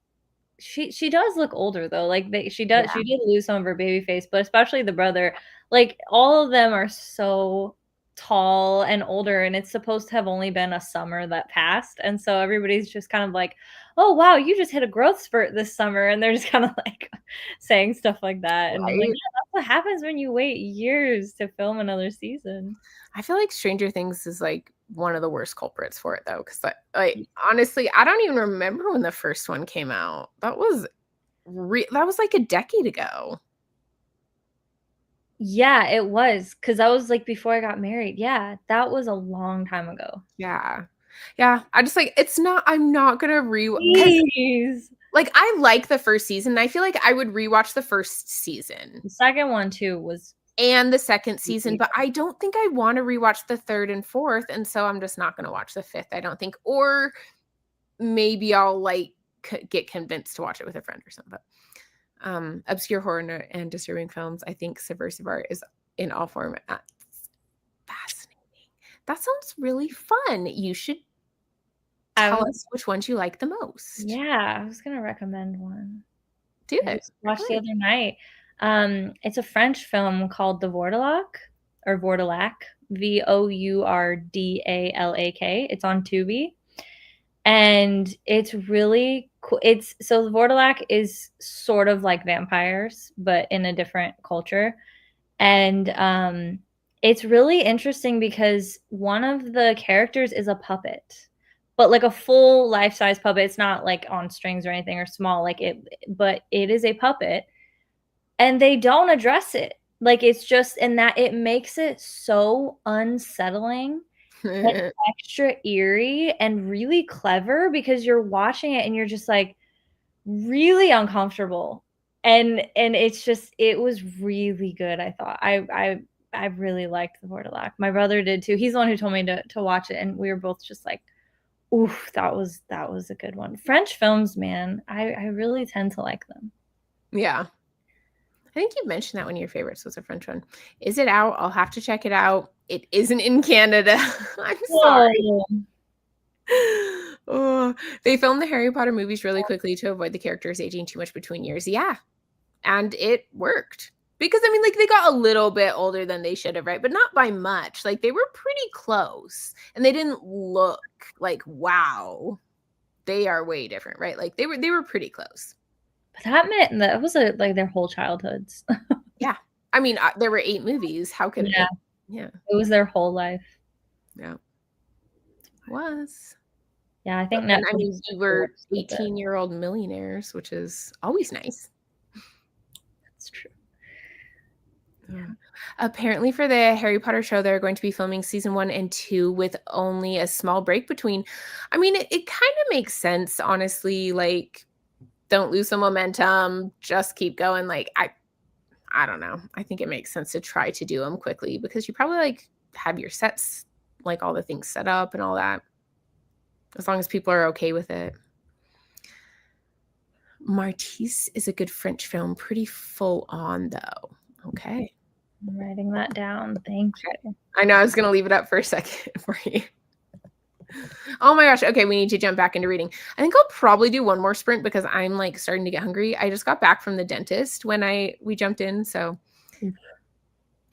she does look older though. Like she Yeah. did lose some of her baby face, but especially the brother. Like all of them are so tall and older, and it's supposed to have only been a summer that passed, and so everybody's just kind of like, oh wow, you just hit a growth spurt this summer, and they're just kind of like saying stuff like that. And I'm like, Right? yeah, that's what happens when you wait years to film another season. I feel like Stranger Things is like one of the worst culprits for it though, because like honestly, I don't even remember when the first one came out. That was that was like a decade ago. Yeah, it was, because that was like before I got married. Yeah, that was a long time ago. Yeah. Yeah. I just like it's not I'm not gonna because Jeez. like I like the first season. And I feel like I would rewatch the first season The second one too was and the second season, but I don't think I want to rewatch the third and fourth, and so I'm just not gonna watch the fifth, I don't think. Or maybe I'll like get convinced to watch it with a friend or something. But obscure horror and disturbing films, I think subversive art is in all formats fascinating. That sounds really fun. You should tell us which ones you like the most. Yeah, I was gonna recommend one. Do I it. just watched the other night. It's a French film called The Vourdalak or Vourdalak, Vourdalak. It's on Tubi, and it's really cool. It's so the Vourdalak is sort of like vampires, but in a different culture, and it's really interesting because one of the characters is a puppet, but like a full life-size puppet. It's not like on strings or anything or small, like it, but it is a puppet, and they don't address it. Like it's just, and that it makes it so unsettling and extra eerie and really clever because you're watching it and you're just like really uncomfortable. And it's just, it was really good. I thought I really liked The Vourdalak. My brother did too. He's the one who told me to watch it, and we were both just like, oof, that was a good one. French films, man, I really tend to like them. Yeah. I think you mentioned that one of your favorites was a French one. Is it out? I'll have to check it out. It isn't in Canada. I'm sorry. Oh, they filmed the Harry Potter movies really quickly to avoid the characters aging too much between years. Yeah. And it worked. Because I mean, like they got a little bit older than they should have, right? But not by much. Like they were pretty close. And they didn't look like, wow, they are way different, right? Like they were pretty close. But that meant that was like their whole childhoods. Yeah. I mean, there were 8 movies. How could Yeah, it Yeah, it was their whole life. yeah, it was. Yeah, I But think then, I Netflix mean, took we the were worst with it. 18-year-old millionaires, which is always nice. That's true. Yeah. Apparently for the Harry Potter show, they're going to be filming season 1 and 2 with only a small break between. I mean, it kinda makes sense, honestly, like, don't lose the momentum, just keep going, like, I don't know. I think it makes sense to try to do them quickly because you probably, like, have your sets, like, all the things set up and all that, as long as people are okay with it. Martyrs is a good French film, pretty full on, though. Okay. I'm writing that down. Thank you. I know I was gonna leave it up for a second for you. Oh my gosh. Okay, we need to jump back into reading. I think I'll probably do one more sprint because I'm like starting to get hungry. I just got back from the dentist when we jumped in, so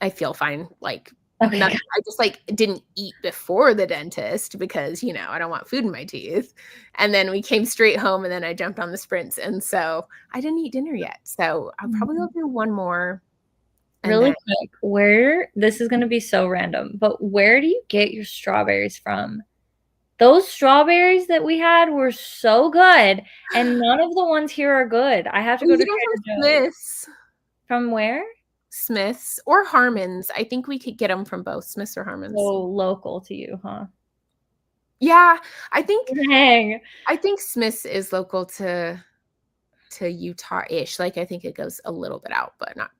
I feel fine. Like Okay, nothing. I just like didn't eat before the dentist because I don't want food in my teeth. And then we came straight home and then I jumped on the sprints. And so I didn't eat dinner yet. So I'll probably go do one more and really then quick, this is gonna be so random, but where do you get your strawberries from? Those strawberries that we had were so good, and none of the ones here are good. I have to we go get to them from Trader Joe's. Smith's. From where? Smith's or Harmon's. I think we could get them from both Smith's or So Harmon's. local to you, huh? Yeah, I think Dang. Smith's is local to Utah-ish. Like I think it goes a little bit out, but not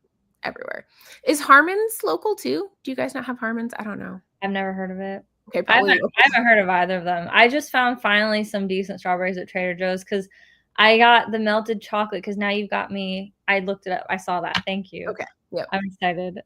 everywhere. Is Harmon's local too? Do you guys not have Harmon's? I don't know. I've never heard of it. Okay, I probably haven't, local. I haven't heard of either of them. I just found finally some decent strawberries at Trader Joe's because I got the melted chocolate because now you've got me. I looked it up. I saw that. Thank you. Okay. Yep. I'm excited.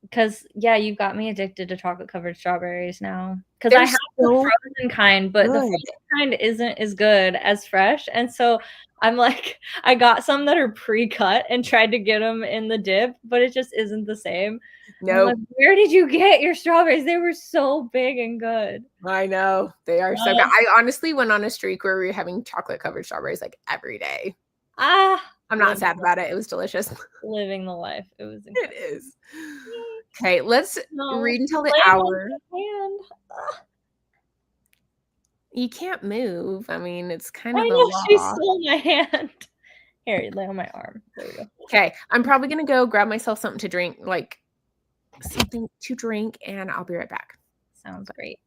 Because yeah, you've got me addicted to chocolate covered strawberries now. Because I They're have the so frozen kind, but the good. frozen kind isn't as good as fresh. And so I'm like, I got some that are pre-cut and tried to get them in the dip, but it just isn't the same. And I'm No, like, where did you get your strawberries? They were so big and good. I know. They are so good. I honestly went on a streak where we were having chocolate covered strawberries like every day. I'm not sad about it. It was delicious. Living the life. It was It incredible. is. Okay, let's No, read until the laying on hour. my hand. You can't move. I mean, it's kind I of the know she law. stole my hand. Here, you lay on my arm. There we go. Okay, I'm probably gonna go grab myself something to drink, like something to drink, and I'll be right back. Sounds great.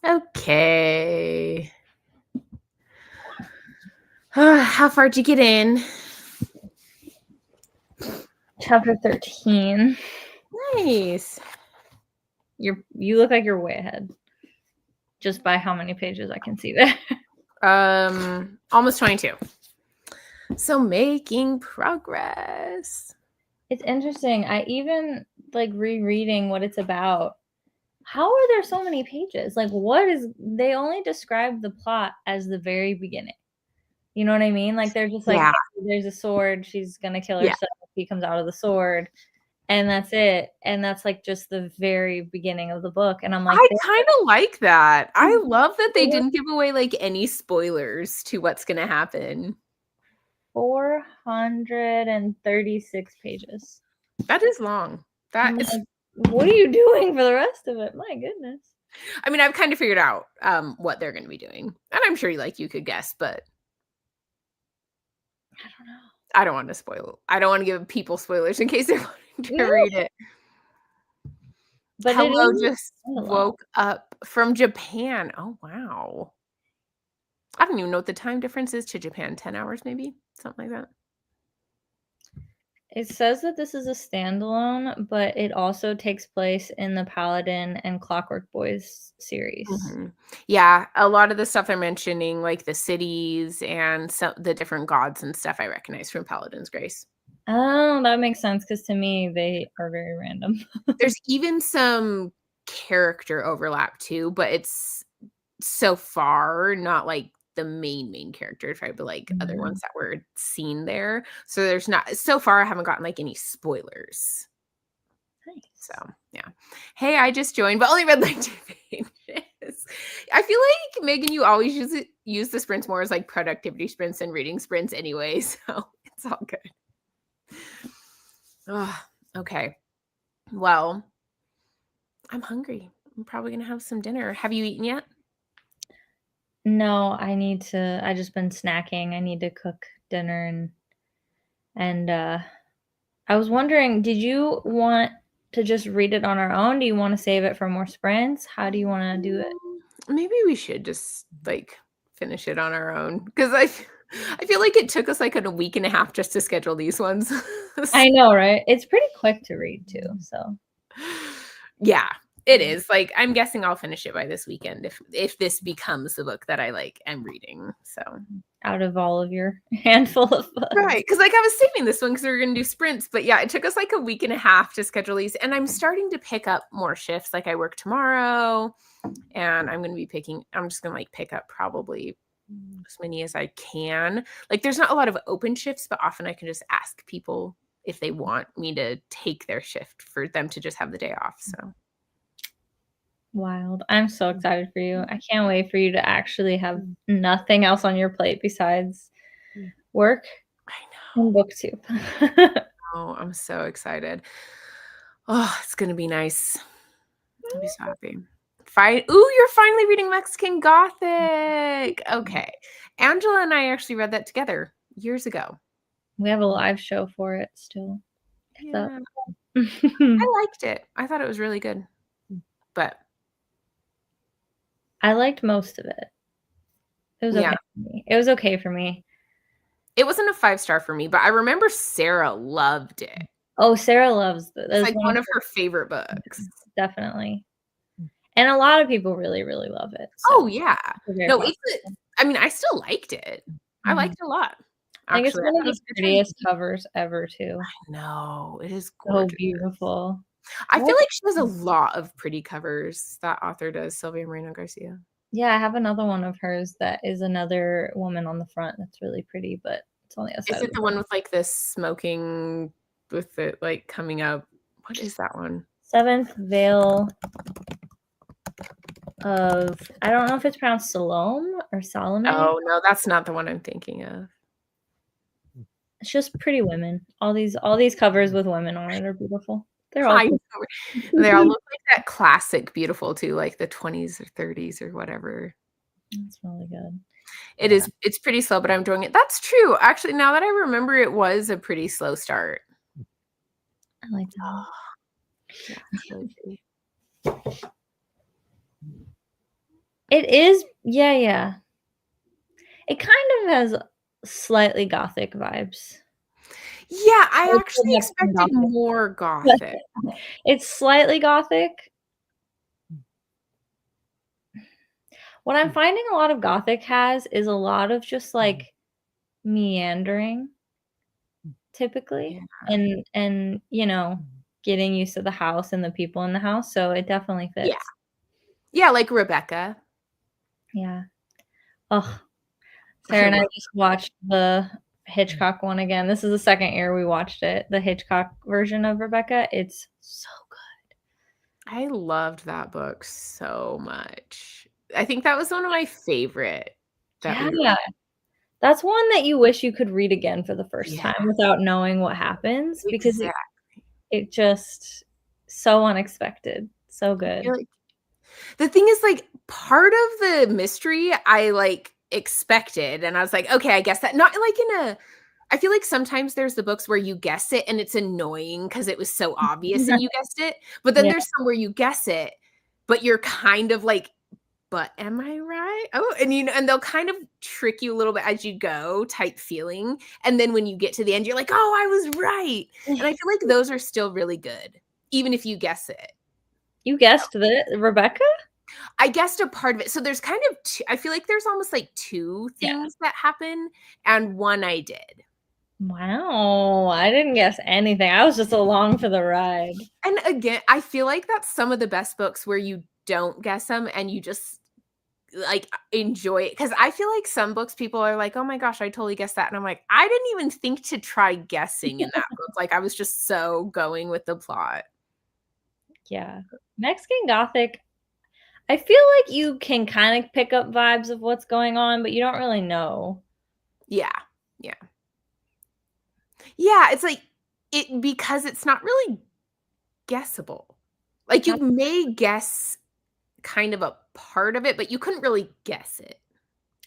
Okay. How far did you get in? Chapter 13. Nice. You look like you're way ahead. Just by how many pages I can see there. Almost 22. So making progress. It's interesting. I even like rereading what it's about. How are there so many pages? Like, what is, they only describe the plot as the very beginning. You know what I mean? Like, they're just like, Yeah. hey, there's a sword, she's gonna kill Yeah. herself, he comes out of the sword, and that's it. And that's like just the very beginning of the book. And I'm like, I kind of like that. I love that they Four- didn't give away like any spoilers to what's going to happen. 436 pages. That is long. That I'm is, like, what are you doing for the rest of it? My goodness. I mean, I've kind of figured out what they're going to be doing. And I'm sure you could guess, but I don't know. I don't want to spoil. I don't want to give people spoilers in case they're wanting to No. read it. But Hello it is just woke up from Japan. Oh, wow. I don't even know what the time difference is to Japan. 10 hours, maybe? Something like that. It says that this is a standalone, but it also takes place in the Paladin and Clockwork Boys series. Mm-hmm. Yeah, a lot of the stuff they're mentioning, like the cities and the different gods and stuff, I recognize from Paladin's Grace. Oh, that makes sense, because to me, they are very random. There's even some character overlap too, but it's so far not like the main characters, right? But like other ones that were seen there. So there's not, so far I haven't gotten like any spoilers. Nice. So yeah. Hey, I just joined, but only read like 2 pages. I feel like Megan, you always use the sprints more as like productivity sprints and reading sprints anyway, so it's all good. Oh, okay. Well, I'm hungry. I'm probably gonna have some dinner. Have you eaten yet? No, I just been snacking. I need to cook dinner, and I was wondering, did you want to just read it on our own? Do you want to save it for more sprints? How do you want to do it? Maybe we should just like finish it on our own, because I feel like it took us like a week and a half just to schedule these ones. I know, right? It's pretty quick to read too, so. Yeah, it is. Like, I'm guessing I'll finish it by this weekend if this becomes the book that I like am reading. So Out of all of your handful of books. right, because like I was saving this one because we were gonna do sprints, but yeah, it took us like a week and a half to schedule these, and I'm starting to pick up more shifts. Like I work tomorrow, and I'm just gonna like pick up probably as many as I can. Like there's not a lot of open shifts, but often I can just ask people if they want me to take their shift for them to just have the day off. So Wild. I'm so excited for you. I can't wait for you to actually have nothing else on your plate besides work I know. and booktube. Oh, I'm so excited. Oh, it's gonna be nice. I'll be so happy. Ooh, you're finally reading Mexican Gothic. Okay. Angela and I actually read that together years ago. We have a live show for it still. Yeah. I I liked it. I thought it was really good. But liked most of it. It was okay for me. It was okay for me. It wasn't a 5-star for me, but I remember Sarah loved it. Oh, Sarah loves it. It's like one of her favorite books. Definitely. And a lot of people really, really love it. So Oh, yeah. No, I mean, I still liked it. I liked it a lot. I think it's one of the prettiest covers ever, too. I know. It is So gorgeous. beautiful. I feel like she has a lot of pretty covers, that author does, Sylvia Moreno Garcia. Yeah, I have another one of hers that is another woman on the front that's really pretty, but it's on the other side. Is it the one with like this smoking with it like coming up? What is that one? Seventh Veil of, I don't know if it's pronounced Salome or Salome. Oh, no, that's not the one I'm thinking of. It's just pretty women. All these covers with women on it are beautiful. They're all They all look like that classic beautiful too, like the 20s or 30s or whatever. It's really good. It's pretty slow, but I'm enjoying it. That's true. Actually, now that I remember, it was a pretty slow start. I like that. Oh, yeah, it's really pretty. It is, yeah. It kind of has slightly gothic vibes. Yeah, I It's still actually Mexican expected gothic. more gothic. It's slightly gothic. What I'm finding a lot of gothic has is a lot of just, like, meandering typically, Yeah. and, getting used to the house and the people in the house, so it definitely Yeah. fits. Yeah, like Rebecca. Yeah. Ugh, I Sarah and I love just watched the Hitchcock one again. This is the second year we watched it, the Hitchcock version of Rebecca. It's so good. I loved that book so much. I think that was one of my favorite that we Yeah. read. That's one that you wish you could read again for the first Yeah, time without knowing what happens because it exactly. it just so unexpected. So I feel good. like the thing is, like, part of the mystery I, like, expected, and I was like, "Okay, I guess that" not like in a I feel like sometimes there's the books where you guess it and it's annoying because it was so obvious and you guessed it, but then Yeah. there's some where you guess it, but you're kind of like, "But am I right?" Oh, and, and they'll kind of trick you a little bit as you go type feeling, and then when you get to the end, you're like, "Oh, I was right." And I feel like those are still really good, even if you guess it. You guessed the Rebecca? I guessed a part of it. So there's kind of I feel like there's almost like 2 Yeah. things that happen, and one I did. Wow, I didn't guess anything. I was just along for the ride. And again, I feel like that's some of the best books where you don't guess them and you just, like, enjoy it. Because I feel like some books people are like, "Oh my gosh, I totally guessed that," and I'm like, "I didn't even think to try guessing in that book." Like, I was just so going with the plot. Yeah. Mexican Gothic, I feel like you can kinda pick up vibes of what's going on, but you don't really know. Yeah. Yeah. Yeah, it's like because it's not really guessable. Like, you That's may guess kind of a part of it, but you couldn't really guess it.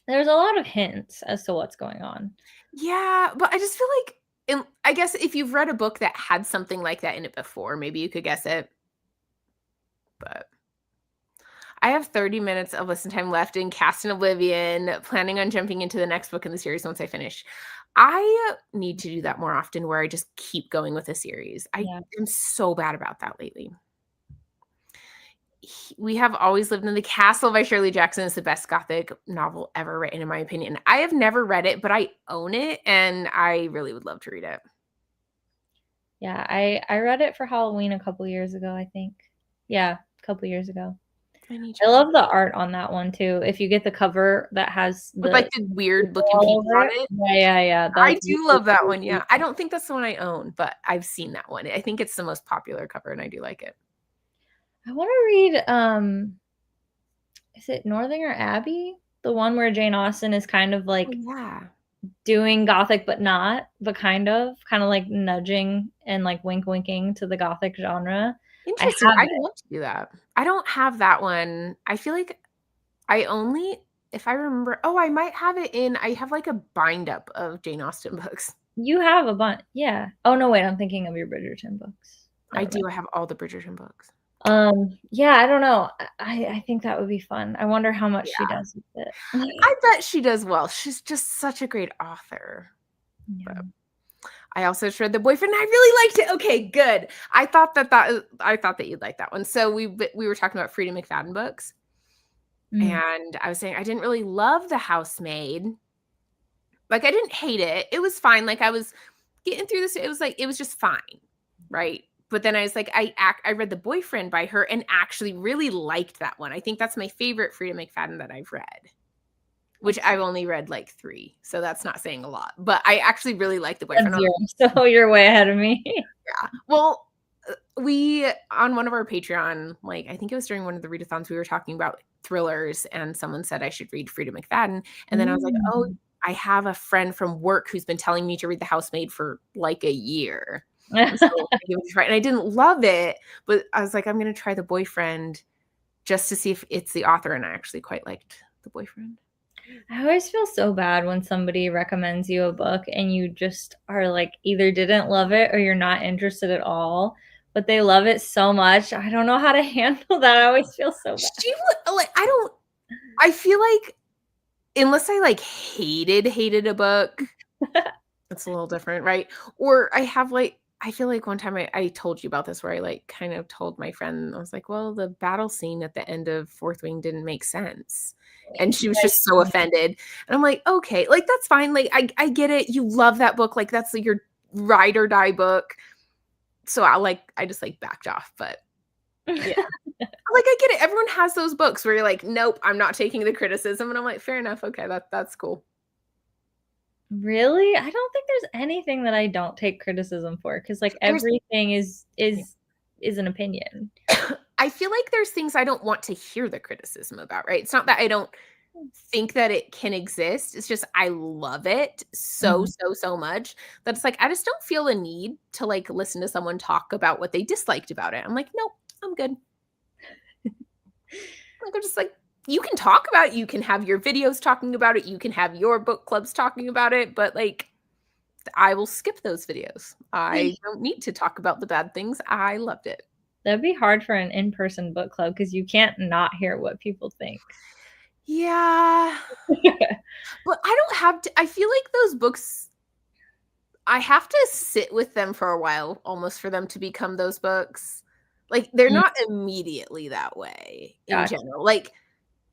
There's a lot of hints as to what's going on. Yeah, but I just feel like I guess if you've read a book that had something like that in it before, maybe you could guess it, but I have 30 minutes of listen time left in Cast in Oblivion, planning on jumping into the next book in the series once I finish. I need to do that more often where I just keep going with a series. I Yeah. am so bad about that lately. We Have Always Lived in the Castle by Shirley Jackson is the best gothic novel ever written, in my opinion. I have never read it, but I own it and I really would love to read it. Yeah, I read it for Halloween a couple years ago, I think. Yeah, a couple years ago. I need to I read love the art on that one too. If you get the cover that has with, the like, the weird people looking all people over on it. it. Yeah, I that's do really, love that really one, yeah. cute. I don't think that's the one I own, but I've seen that one. I think it's the most popular cover, and I do like it. I wanna read, is it Northanger Abbey? The one where Jane Austen is kind of, Oh, like, yeah. doing gothic, but not, but kinda, like, nudging and, like, winking to the gothic genre. I Interesting. have I'd it. love to do that. I don't have that one. I feel like I only if I remember I might have it in I have, like, a bind up of Jane Austen books. You have a bunch, yeah. Oh, no, wait, I'm thinking of your Bridgerton books. I Never mind. do, I have all the Bridgerton books. Yeah, I don't know. I think that would be fun. I wonder how much she Yeah. does with it. I bet she does well. She's just such a great author. But Yeah. I also just read The Boyfriend, and I really liked it. Okay, good. I thought that you'd like that one. So we were talking about Frida McFadden books, Mm. and I was saying I didn't really love The Housemaid. Like, I didn't hate it. It was fine. Like, I was getting through this. It was like it was just fine, right? But then I was like, I read The Boyfriend by her and actually really liked that one. I think that's my favorite Frida McFadden that I've read, which That's I've only read like 3, so that's not saying a lot. But I actually really like The that's Boyfriend. 0, so you're way ahead of me. Yeah. Well, we on one of our Patreon, like I think it was during one of the readathons, we were talking about thrillers, and someone said I should read Frida McFadden, and then I was like, oh, Mm. I have a friend from work who's been telling me to read The Housemaid for like a year. So I gave it a try, and I didn't love it, but I was like, I'm gonna try The Boyfriend just to see if it's the author, and I actually quite liked The Boyfriend. I always feel so bad when somebody recommends you a book and you just are, like, either didn't love it or you're not interested at all, but they love it so much. I don't know how to handle that. I always feel so bad. She would like I don't. I feel like unless I like hated a book, it's a little different, right? Or I have like I feel like one time I told you about this where I like kind of told my friend, I was like, well, the battle scene at the end of Fourth Wing didn't make sense. And she was just so offended. And I'm like, okay, like that's fine. Like I get it. You love that book. Like that's like your ride or die book. So I just like backed off. But yeah. Like I get it. Everyone has those books where you're like, nope, I'm not taking the criticism. And I'm like, fair enough. Okay, that's cool. Really? I don't think there's anything that I don't take criticism for because like There's everything is an opinion. I feel like there's things I don't want to hear the criticism about, right? It's not that I don't think that it can exist. It's just I love it so, Mhm. so much that it's like I just don't feel a need to like listen to someone talk about what they disliked about it. I'm like, nope, I'm good. Like I'm just like, you can talk about it, you can have your videos talking about it, you can have your book clubs talking about it, but like I will skip those videos. I don't need to talk about the bad things. I loved it. That'd be hard for an in-person book club because you can't not hear what people think. Yeah. But I don't have to I feel like those books I have to sit with them for a while almost for them to become those books. Like they're Mm, not immediately that way in gotcha. general. Like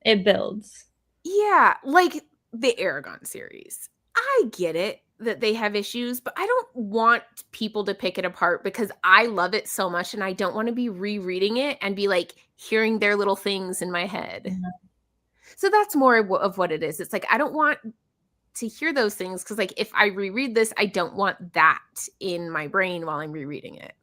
It builds. yeah, like the Aragon series. I get it that they have issues, but I don't want people to pick it apart because I love it so much and I don't want to be rereading it and be like hearing their little things in my head. Mhm. So that's more of what it is. It's like I don't want to hear those things because like if I reread this, I don't want that in my brain while I'm rereading it.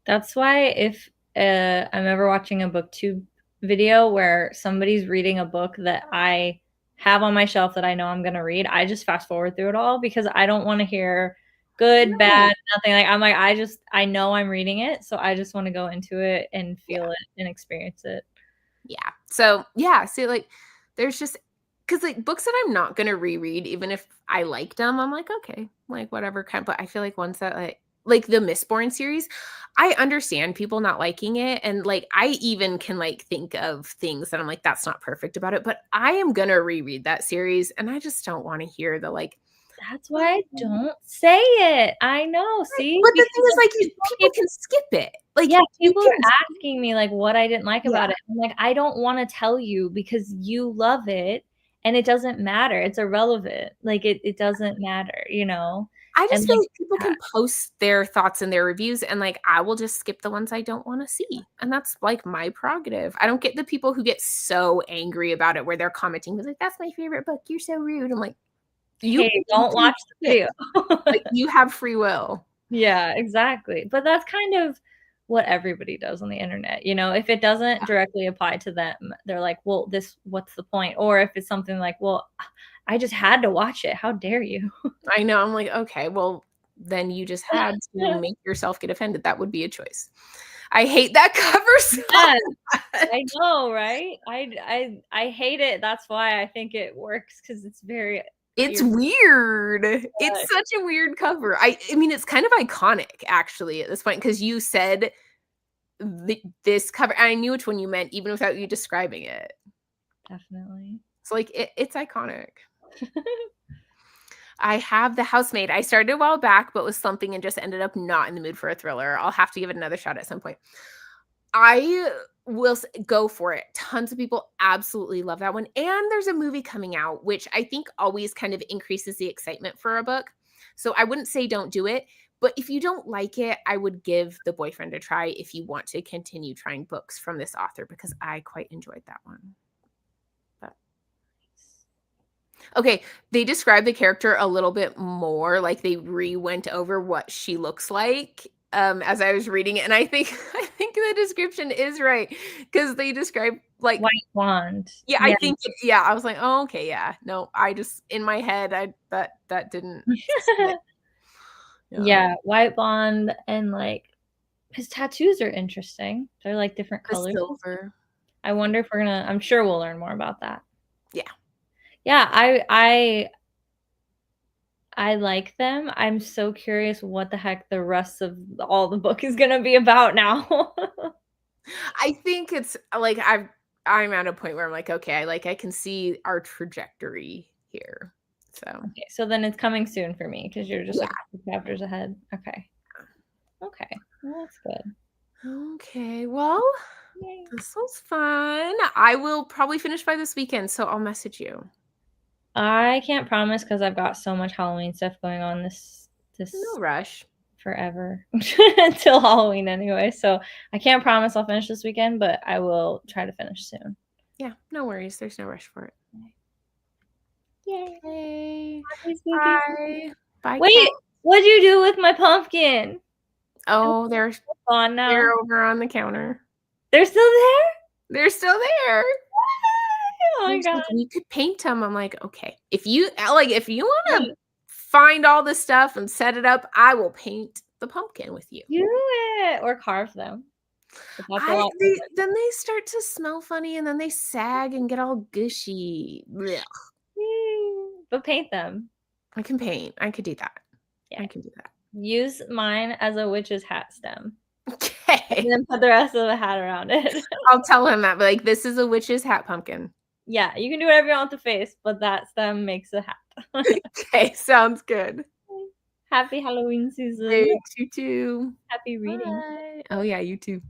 That's why if I'm ever watching a booktube video where somebody's reading a book that I have on my shelf that I know I'm gonna read, I just fast forward through it all because I don't want to hear good, Right. bad, nothing. Like I'm like I know I'm reading it, so I just want to go into it and Yeah. feel it and experience it. Yeah. So yeah, see like there's just because like books that I'm not gonna reread, even if I liked them, I'm like, okay, like whatever kind but I feel like ones that like the Mistborn series, I understand people not liking it. And like I even can like think of things that I'm like, that's not perfect about it. But I am gonna reread that series and I just don't want to hear the like, That's why I "Well," don't say it. I know, right. see? But the Because thing is then like people people get can skip it. Like yeah, you people can are asking me, like, what I didn't like yeah. about it. I'm like, "I don't wanna tell you because you love it, and it doesn't matter. It's irrelevant. Like, it doesn't matter, you know?" I And, just feel like like people can post their thoughts and their reviews, and, like, I will just skip the ones I don't wanna see, and that's, like, my prerogative. I don't get the people who get so angry about it where they're commenting, like, "That's my favorite book. You're so rude." I'm like, "Hey, you don't can watch the skip. video." Like, you have free will." Yeah, exactly. But that's kind of what everybody does on the internet, you know? If it doesn't directly apply to them, they're like, "Well, this what's the point?" Or if it's something like, "Well, I just had to watch it. How dare you?" I know, I'm like, "Okay, well, then you just had to make yourself get offended. That would be a choice." I hate that cover so Yes, much. I know, right? I hate it. That's why I think it works because it's very It's ir weird. It's such a weird cover. I mean, it's kind of iconic actually at this point because you said this cover I knew which one you meant even without you describing it. definitely. So, like, it's iconic. I have The Housemaid. I started a while back, but was slumping and just ended up not in the mood for a thriller. I'll have to give it another shot at some point. I will go for it. Tons of people absolutely love that one. And there's a movie coming out, which I think always kind of increases the excitement for a book. So I wouldn't say don't do it. But if you don't like it, I would give The Boyfriend a try if you want to continue trying books from this author because I quite enjoyed that one. But okay, they describe the character a little bit more, like they went over what she looks like, as I was reading it, and I think I think the description is right because they describe, like White Wand. yeah, I Yeah. think yeah, I was like, "Oh, okay, yeah." No, I just in my head, I that didn't sit. Yeah. Yeah, White Bond and, like, his tattoos are interesting. They're, like, different The colors and stuff. silver. I wonder if I'm sure we'll learn more about that. Yeah. Yeah, I like them. I'm so curious what the heck the rest of all the book is gonna be about now. I think it's like I'm at a point where I'm like, okay, I can see our trajectory here. So Okay, so then it's coming soon for me because you're just yeah. like a few chapters ahead. Okay. Okay. Well, that's good. Okay. Well, Yay. this was fun. I will probably finish by this weekend, so I'll message you. I can't promise because I've got so much Halloween stuff going on this No rush. forever until Halloween anyway. So I can't promise I'll finish this weekend, but I will try to finish soon. Yeah, no worries. There's no rush for it. Yay. Okay. Happy spooky. Bye. Bye, Wait, cat. what'd you do with my pumpkin? Oh, they're Gone now. over on the counter. They're still there? They're still there. Oh my She's like, god. we could paint them. I'm like, okay. If you want to find all the stuff and set it up, I will paint the pumpkin with you. Do it or carve them. But that's a lot. Then they start to smell funny and then they sag and get all gushy. Blech. But paint them. I can paint. I could do that. Yeah. I can do that. Use mine as a witch's hat stem. Okay. And then put the rest of the hat around it. I'll tell him that. But like, this is a witch's hat pumpkin. Yeah, you can do whatever you want with the face, but that stem makes a hat. Okay, sounds good. Happy Halloween season. Thanks, you too. Happy reading. Bye. Oh yeah, you too.